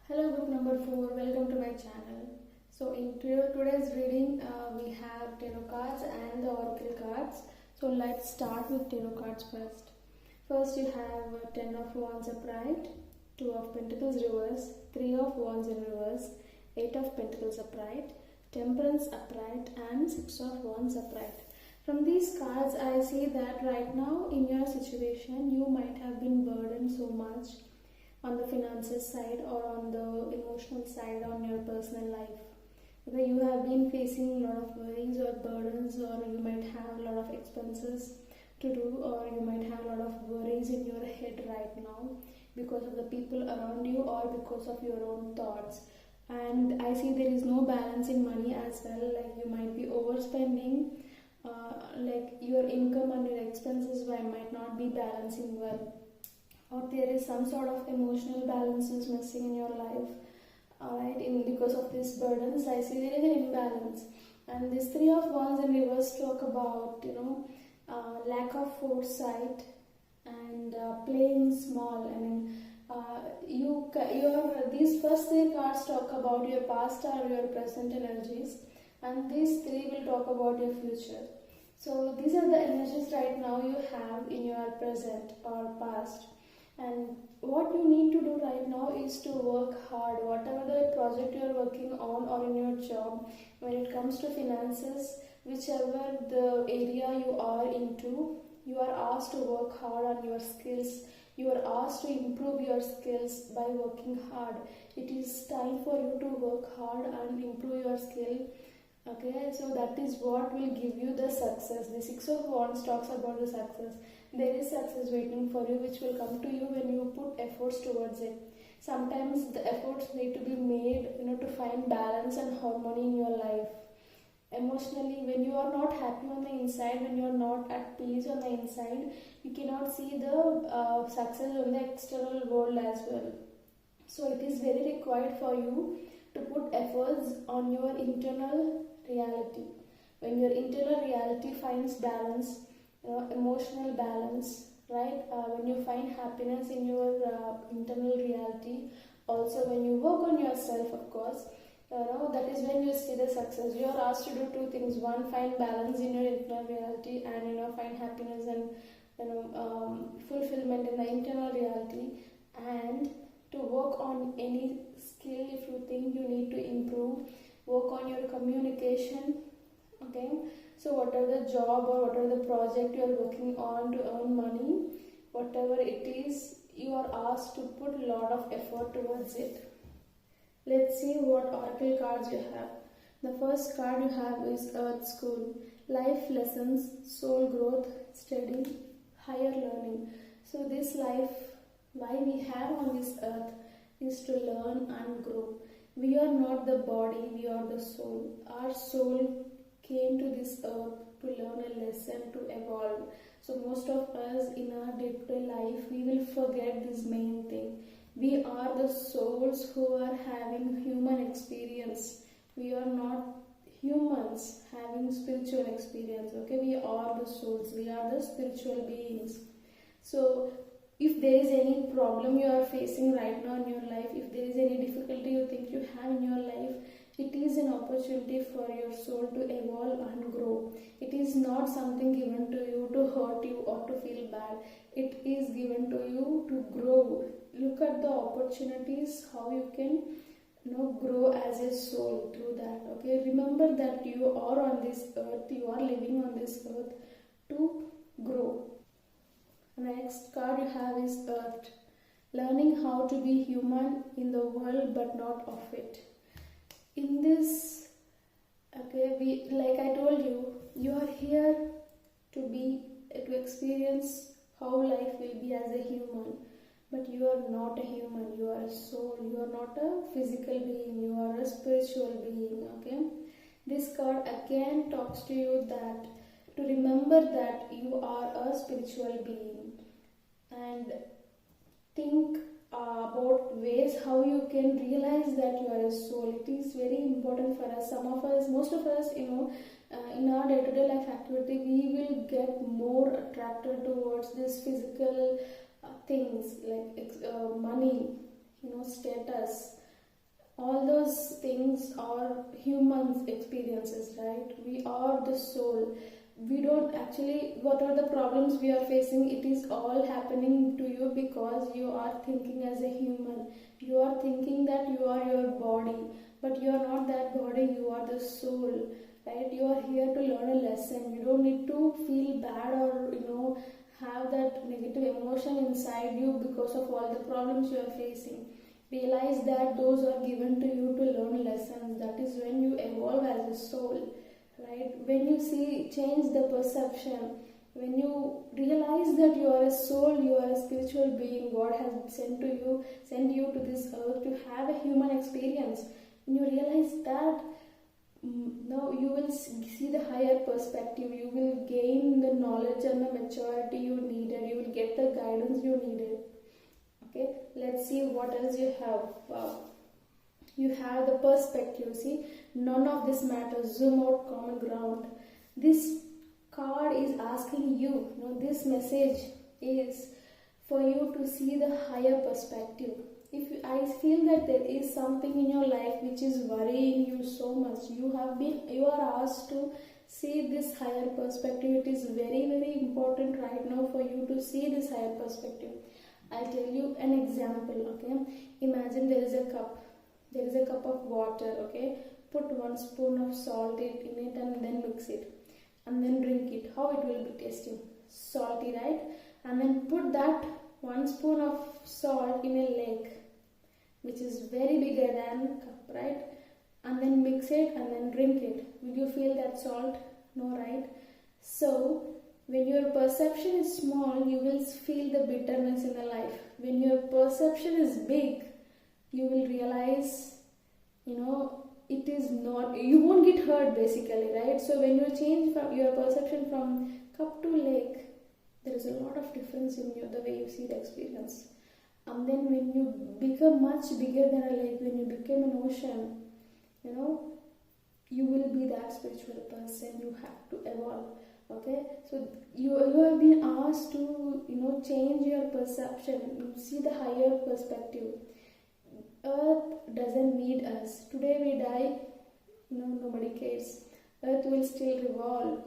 Hello group number 4, welcome to my channel. So in today's reading we have tarot cards and the oracle cards. So let's start with tarot cards first. First you have 10 of wands upright, 2 of pentacles reverse, 3 of wands in reverse, 8 of pentacles upright, temperance upright, and 6 of wands upright. From these cards I see that right now in your situation you might have been burdened so much on the finances side or on the emotional side on your personal life. Okay, you have been facing a lot of worries or burdens, or you might have a lot of expenses to do, or you might have a lot of worries in your head right now because of the people around you or because of your own thoughts. And I see there is no balance in money as well. Like you might be overspending, like your income and your expenses might not be balancing well, or there is some sort of emotional balances missing in your life. Alright, because of these burdens, I see there is an imbalance. And this 3 of wands in reverse talk about, lack of foresight and playing small. I mean, these first 3 cards talk about your past or your present energies, and these 3 will talk about your future. So these are the energies right now you have in your present or past. And what you need to do right now is to work hard. Whatever the project you are working on or in your job, when it comes to finances, whichever the area you are into, you are asked to work hard on your skills. You are asked to improve your skills by working hard. It is time for you to work hard and improve your skill. Okay, so that is what will give you the success. The 6 of wands talks about the success. There is success waiting for you, which will come to you when you put efforts towards it. Sometimes the efforts need to be made, to find balance and harmony in your life. Emotionally, when you are not happy on the inside, when you are not at peace on the inside, you cannot see the success on the external world as well. So it is very required for you to put efforts on your internal reality. When your internal reality finds balance, emotional balance, right? When you find happiness in your internal reality, also when you work on yourself, of course, that is when you see the success. You are asked to do 2 things: one, find balance in your internal reality, and find happiness and fulfillment in the internal reality, and to work on any skill. If you think you need to improve, work on your communication. Okay, so whatever the job or whatever the project you are working on to earn money, whatever it is, you are asked to put a lot of effort towards it. Let's see what oracle cards you have. The first card you have is Earth School. Life lessons, soul growth, study, higher learning. So this life, why we have on this earth, is to learn and grow. We are not the body, we are the soul. Our soul came to this earth to learn a lesson, to evolve. So most of us in our day-to-day life, we will forget this main thing. We are the souls who are having human experience. We are not humans having spiritual experience. Okay, we are the souls, we are the spiritual beings. So if there is any problem you are facing right now in your life, if there is any difficulty you think you have in your life, it is an opportunity for your soul to evolve and grow. It is not something given to you to hurt you or to feel bad. It is given to you to grow. Look at the opportunities, how you can grow as a soul through that. Okay, remember that you are on this earth, you are living on this earth to grow. Next card you have is Earth. Learning how to be human in the world but not of it. In this Okay, like I told you, you are here to experience how life will be as a human. But you are not a human, you are a soul, you are not a physical being, you are a spiritual being, okay? This card again talks to you that to remember that you are a spiritual being, and think about ways how you can realize that you are a soul. It is very important for us. Some of us, most of us, in our day-to-day life activity, we will get more attracted towards this physical things like money, status. All those things are humans' experiences, right? We are the soul. We don't actually, what are the problems we are facing, it is all happening to you because you are thinking as a human. You are thinking that you are your body, but you are not that body, you are the soul, right? You are here to learn a lesson. You don't need to feel bad or have that negative emotion inside you because of all the problems you are facing. Realize that those are given to you to learn lessons. That is when you evolve as a soul, right? When you change the perception, when you realize that you are a soul, you are a spiritual being, God has sent you to this earth to have a human experience. When you realize that, now you will see the higher perspective, you will gain the knowledge and the maturity you needed, you will get the guidance you needed. Okay, let's see what else you have. Wow. You have the perspective. See, none of this matters. Zoom out, common ground. This card is asking you, this message is for you to see the higher perspective. I feel that there is something in your life which is worrying you so much, you are asked to see this higher perspective. It is very, very important right now for you to see this higher perspective. I'll tell you an example, okay? Imagine there is a cup of water, okay? Put 1 spoon of salt in it and then mix it and then drink it. How it will be tasting? Salty, right? And then put that 1 spoon of salt in a lake which is very bigger than cup, right? And then mix it and then drink it. Will you feel that salt? No, right? So when your perception is small, you will feel the bitterness in the life. When your perception is big, you will realize, it is not, you won't get hurt basically, right? So when you change from your perception from cup to lake, there is a lot of difference in the way you see the experience. And then when you become much bigger than a lake, when you become an ocean, you will be that spiritual person. You have to evolve. Okay, so you have been asked to change your perception, see the higher perspective. Earth doesn't need us. Today we die, nobody cares. Earth will still revolve.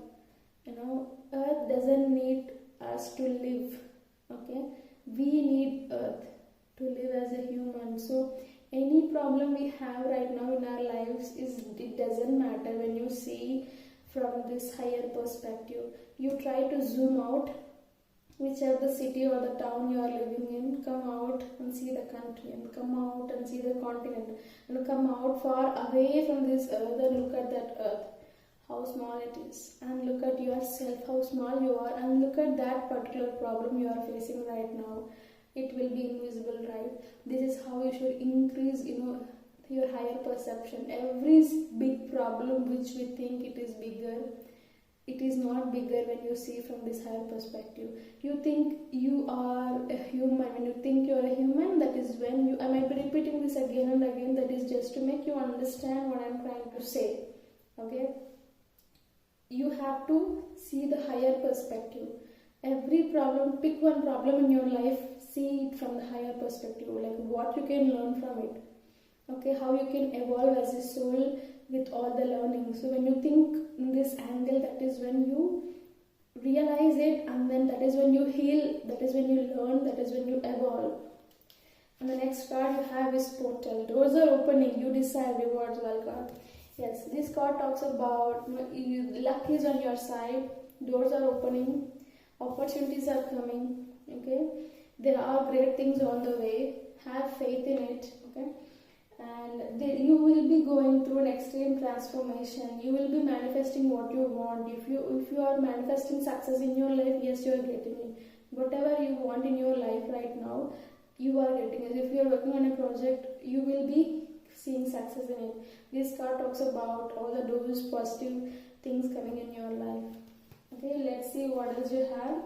Earth doesn't need us to live. Okay, we need Earth to live as a human. So any problem we have right now in our lives it doesn't matter when you see from this higher perspective. You try to zoom out, whichever the city or the town you are living in, come out and see the country, and come out and see the continent, and come out far away from this earth and look at that earth, how small it is, and look at yourself, how small you are, and look at that particular problem you are facing right now. It will be invisible, right? This is how you should increase, your higher perception. Every big problem which we think it is bigger, it is not bigger when you see from this higher perspective. You think you are a human. When you think you are a human, that is when I might be repeating this again and again, that is just to make you understand what I am trying to say. Okay? You have to see the higher perspective. Every problem, pick one problem in your life, see it from the higher perspective, like what you can learn from it. Okay, how you can evolve as a soul with all the learning. So when you think in this angle, that is when you realize it, and then that is when you heal, that is when you learn, that is when you evolve. And the next card you have is portal. Doors are opening, you decide, rewards, welcome. Yes, this card talks about luck is on your side, doors are opening, opportunities are coming. Okay, there are great things on the way, have faith in it. Okay, and you will be going through an extreme transformation. You will be manifesting what you want. If you are manifesting success in your life, yes, you are getting it. Whatever you want in your life right now, you are getting it. If you are working on a project, you will be seeing success in it. This card talks about all the those positive things coming in your life. Okay, let's see what else you have.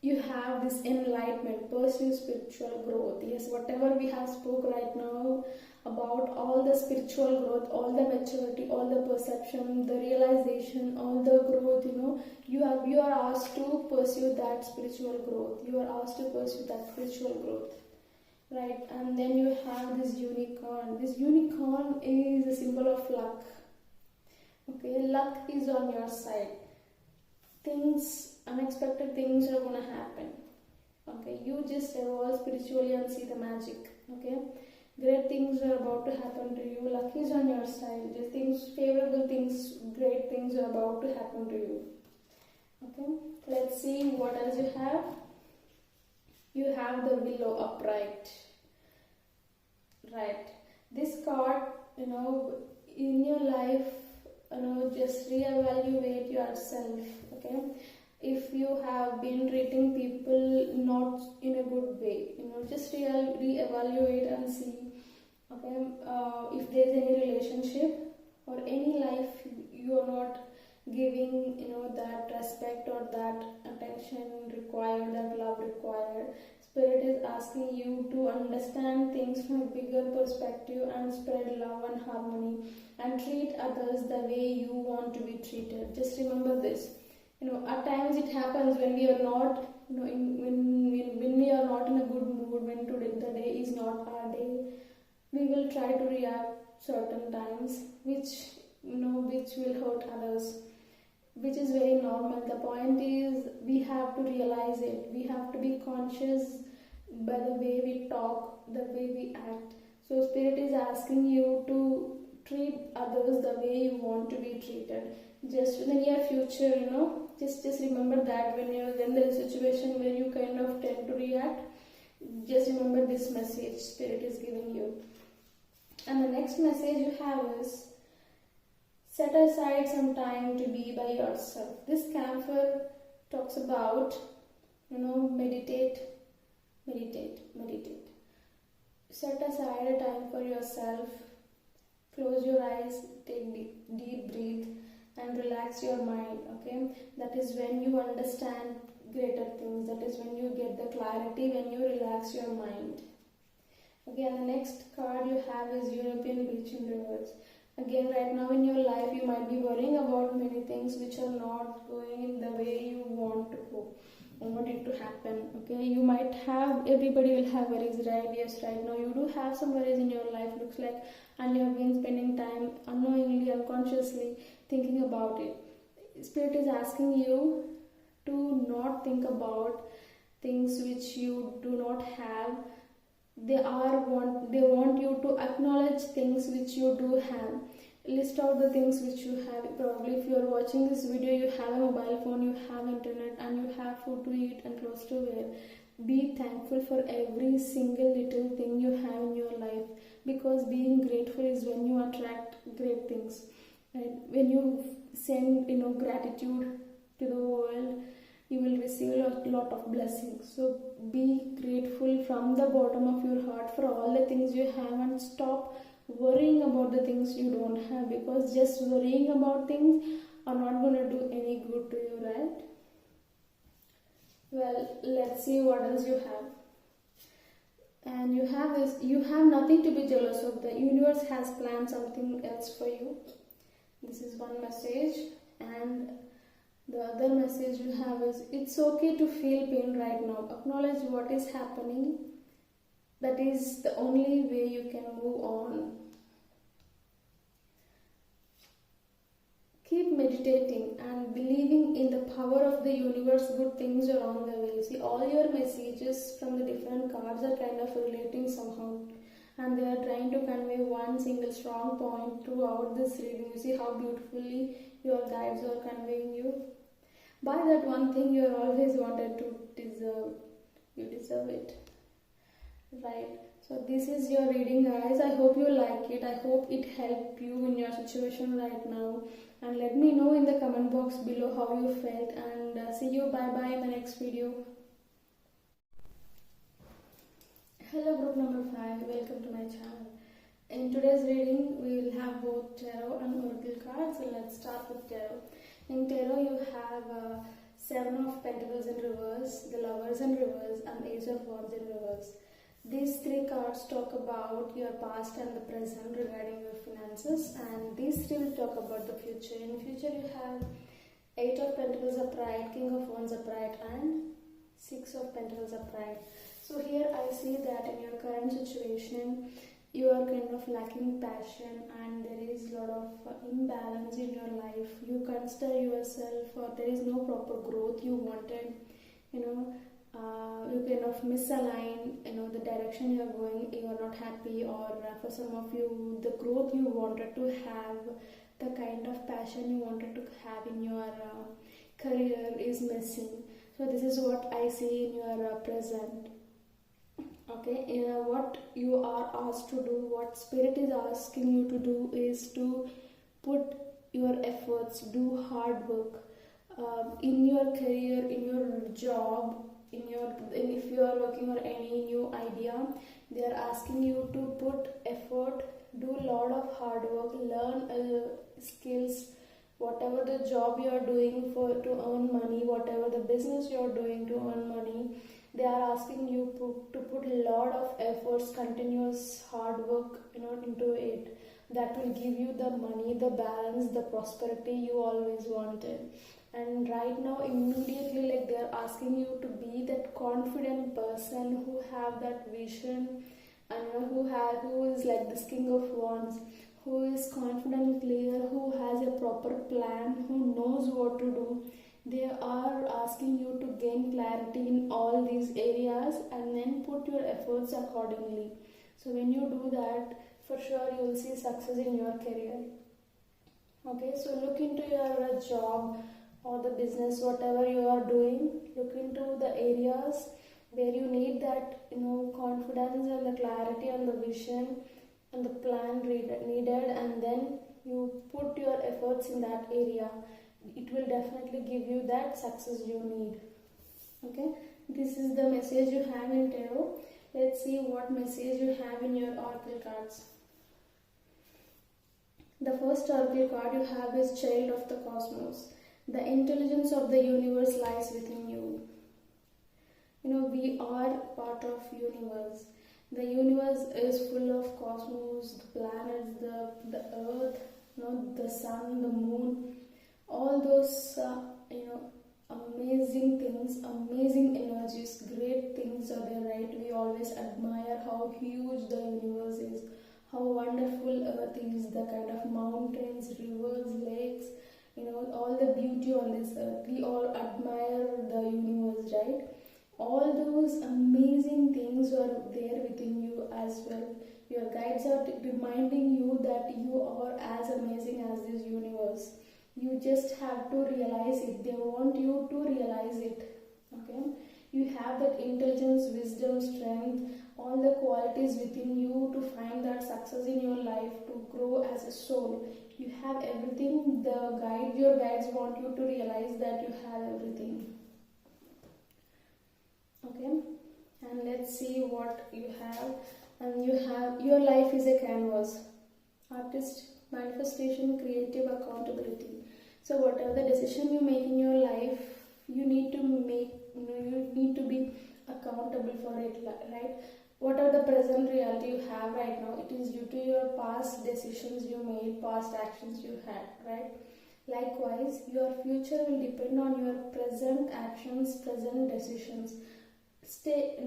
You have this enlightenment, pursue spiritual growth. Yes, whatever we have spoke right now about all the spiritual growth, all the maturity, all the perception, the realization, all the growth, you are asked to pursue that spiritual growth. You are asked to pursue that spiritual growth. Right, and then you have this unicorn. This unicorn is a symbol of luck. Okay, luck is on your side. Unexpected things are gonna happen. Okay, you just evolve spiritually and see the magic. Okay, great things are about to happen to you. Luck is on your side. Just favorable things, great things are about to happen to you. Okay, let's see what else you have. You have the willow upright. Right, this card, in your life, just reevaluate yourself. Okay, if you have been treating people not in a good way, just reevaluate and see. Okay, if there is any relationship or any life you are not giving, that respect or that attention required, that love required. Spirit is asking you to understand things from a bigger perspective and spread love and harmony and treat others the way you want to be treated. Just remember this. At times it happens when we are not, when we are not in a good mood, when today the day is not our day, we will try to react certain times, which will hurt others, which is very normal. The point is we have to realize it. We have to be conscious by the way we talk, the way we act. So Spirit is asking you to treat others the way you want to be treated. Just in the near future, just remember that when there is a situation where you kind of tend to react, just remember this message Spirit is giving you. And the next message you have is, set aside some time to be by yourself. This camphor talks about, meditate. Set aside a time for yourself. Close your eyes, take deep breath and relax your mind. Okay, that is when you understand greater things. That is when you get the clarity, when you relax your mind. Okay, and the next card you have is European beach in reverse. Again, right now in your life, you might be worrying about many things which are not going in the way you want to go. I want it to happen. Okay, you might have, everybody will have worries, right? Yes, right now you do have some worries in your life, looks like, and you have been spending time unknowingly, unconsciously thinking about it. Spirit is asking you to not think about things which you do not have. They want you to acknowledge things which you do have. List out the things which you have. Probably if you are watching this video, you have a mobile phone, you have internet, and you have food to eat and clothes to wear. Be thankful for every single little thing you have in your life, because being grateful is when you attract great things. Right? When you send gratitude to the world, you will receive a lot of blessings. So be grateful from the bottom of your heart for all the things you have, and stop worrying about the things you don't have, because just worrying about things are not going to do any good to you, right? Well, let's see what else you have. And you have this, you have nothing to be jealous of. The universe has planned something else for you. This is one message. And the other message you have is, it's okay to feel pain right now. Acknowledge what is happening. That is the only way you can move on. Keep meditating and believing in the power of the universe. Good things are on the way. See, all your messages from the different cards are kind of relating somehow, and they are trying to convey one single strong point throughout this reading. You see how beautifully your guides are conveying you. Buy that one thing you always wanted to deserve. You deserve it. Right. So this is your reading, guys. I hope you like it. I hope it helped you in your situation right now. And let me know in the comment box below how you felt. And see you. Bye bye in the next video. Hello, group number 5. Welcome to my channel. In today's reading, we will have both tarot and oracle cards. So let's start with tarot. In tarot, you have Seven of Pentacles in reverse, the Lovers in reverse, and Ace of Wands in reverse. These three cards talk about your past and the present regarding your finances, and these three will talk about the future. In future, you have Eight of Pentacles upright, King of Wands upright, and Six of Pentacles upright. So here I see that in your current situation, you are kind of lacking passion and there is a lot of imbalance in your life. You consider yourself or there is no proper growth you wanted, you kind of misalign, the direction you are going, you are not happy, or for some of you, the growth you wanted to have, the kind of passion you wanted to have in your career is missing. So this is what I see in your present. Okay, what you are asked to do, what spirit is asking you to do is to put your efforts, do hard work in your career, in your job, if you are working on any new idea. They are asking you to put effort, do a lot of hard work, learn skills, whatever the job you are doing to earn money, whatever the business you are doing to earn money. They are asking you to put a lot of efforts, continuous hard work into it. That will give you the money, the balance, the prosperity you always wanted. And right now, immediately, like, they are asking you to be that confident person who have that vision, and who is like this King of Wands, who is confident, clear, who has a proper plan, who knows what to do. They are asking you to gain clarity in all these areas and then put your efforts accordingly. So when you do that, for sure you will see success in your career. Okay, so look into your job or the business, whatever you are doing. Look into the areas where you need that confidence and the clarity and the vision and the plan needed, and then you put your efforts in that area. It will definitely give you that success you need. Okay, this is the message you have in tarot. Let's see what message you have in your oracle cards. The first oracle card you have is Child of the Cosmos. The intelligence of the universe lies within you. We are part of universe. The universe is full of cosmos, the planets, the earth, the sun, the moon, all those amazing things, amazing energies, great things are there, right? We always admire how huge the universe is, how wonderful earth is, the kind of mountains, rivers, lakes, all the beauty on this earth. We all admire the universe, right? All those amazing things are there within you as well. Your guides are reminding you that you are as amazing as this universe. You just have to realize it. They want you to realize it. Okay? You have that intelligence, wisdom, strength, all the qualities within you to find that success in your life, to grow as a soul. You have everything. Your guides want you to realize that you have everything. Okay? And let's see what you have. And your life is a canvas. Artist, manifestation, creative, accountability. So whatever the decision you make in your life, you need to be accountable for it, right? Whatever the present reality you have right now, it is due to your past decisions you made, past actions you had, right? Likewise, your future will depend on your present actions, present decisions. Take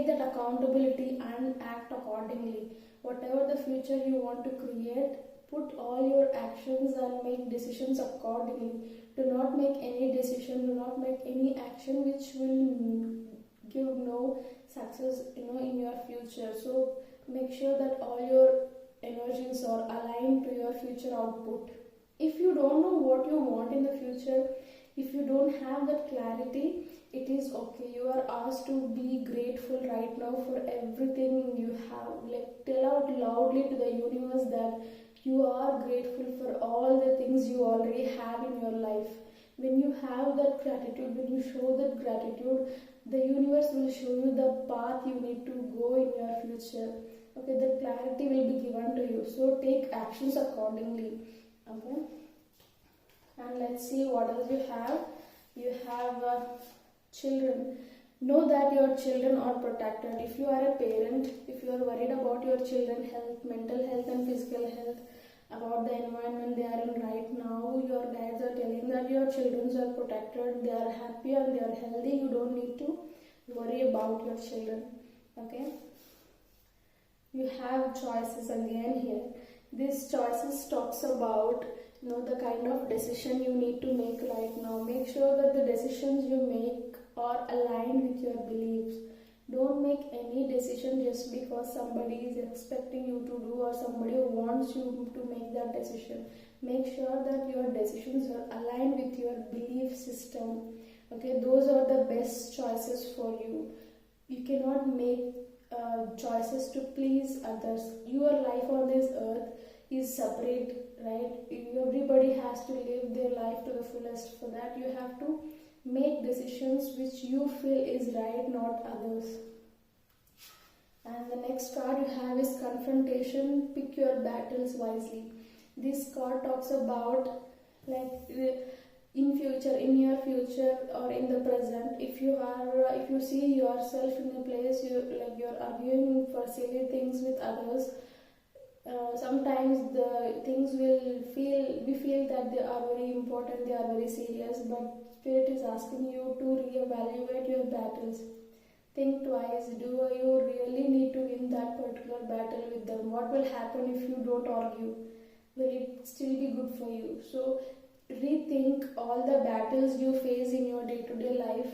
that accountability and act accordingly. Whatever the future you want to create, put all your actions and make decisions accordingly. Do not make any decision, do not make any action which will give no success in your future. So make sure that all your energies are aligned to your future output. If you don't know what you want in the future, If you don't have that clarity, it is okay. You are asked to be grateful right now for everything you have. Like, tell out loudly to the universe that you are grateful for all the things you already have in your life. When you have that gratitude, when you show that gratitude, the universe will show you the path you need to go in your future. Okay, the clarity will be given to you. So take actions accordingly. Okay. And let's see what else you have. You have children. Know that your children are protected. If you are a parent, if you are worried about your children's health, mental health and physical health, about the environment they are in right now, your guides are telling that your children are protected, they are happy and they are healthy. You don't need to worry about your children. Okay. You have choices again here. These choices talks about the kind of decision you need to make right now. Make sure that the decisions you make are aligned with your beliefs. Don't make any decision just because somebody is expecting you to do or somebody wants you to make that decision. Make sure that your decisions are aligned with your belief system. Okay, those are the best choices for you. You cannot make choices to please others. Your life on this earth is separate, right? Everybody has to live their life to the fullest. For that, you have to make decisions which you feel is right, not others. And the next card you have is confrontation. Pick your battles wisely. This card talks about, like, in your future or in the present, if you see yourself in a place you're arguing for silly things with others. Sometimes the things we feel that they are very important, they are very serious, but Spirit is asking you to reevaluate your battles. Think twice. Do you really need to win that particular battle with them? What will happen if you don't argue? Will it still be good for you? So rethink all the battles you face in your day-to-day life.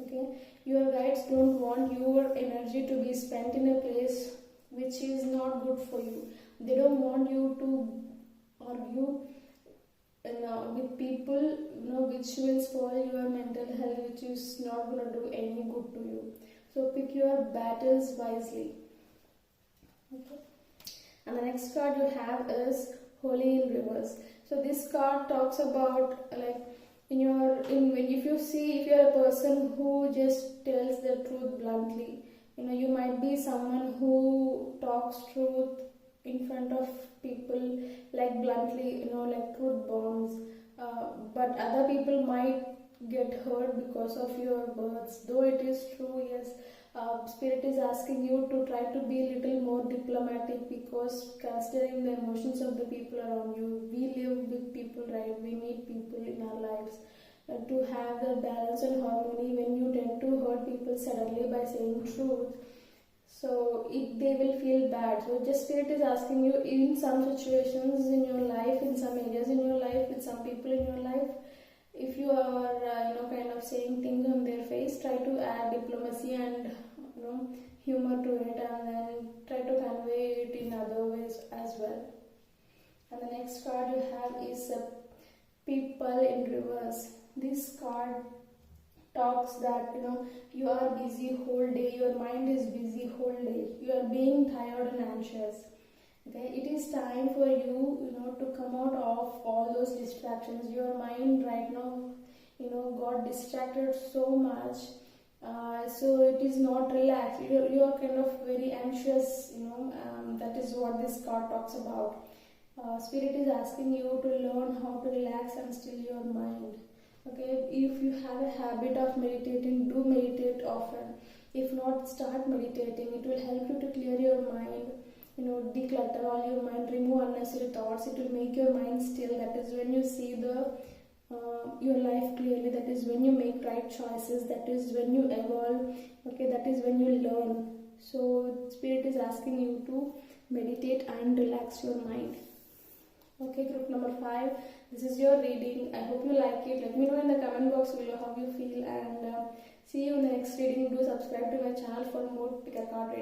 Okay, your guides don't want your energy to be spent in a place which is not good for you. They don't want you to argue with people which will spoil your mental health, which is not going to do any good to you. So pick your battles wisely. Okay. And the next card you have is Holy in Reverse. So this card talks about, like, if you're a person who just tells the truth bluntly. You might be someone who talks truth in front of people, like bluntly, like truth bombs. But other people might get hurt because of your words. Though it is true, yes, Spirit is asking you to try to be a little more diplomatic, because considering the emotions of the people around you, we live with people, right? We meet people in our lives. To have the balance and harmony, when you tend to hurt people suddenly by saying truth, so they will feel bad. So just Spirit is asking you, in some situations in your life, in some areas in your life, with some people in your life, if you are kind of saying things on their face, try to add diplomacy and humor to it, and then try to convey it in other ways as well. And the next card you have is People in Reverse. This card talks that you are busy whole day, your mind is busy whole day, you are being tired and anxious. Okay, it is time for you to come out of all those distractions. Your mind right now got distracted so much, so it is not relaxed. You are kind of very anxious. That is what this card talks about. Spirit is asking you to learn how to relax and still your mind. Okay, if you have a habit of meditating, do meditate often. If not, start meditating. It will help you to clear your mind, declutter all your mind, remove unnecessary thoughts. It will make your mind still. That is when you see your life clearly. That is when you make right choices. That is when you evolve. Okay, that is when you learn. So Spirit is asking you to meditate and relax your mind. Okay, group number 5. This is your reading. I hope you like it. Let me know in the comment box below how you feel, and see you in the next reading. Do subscribe to my channel for more pick a card reading.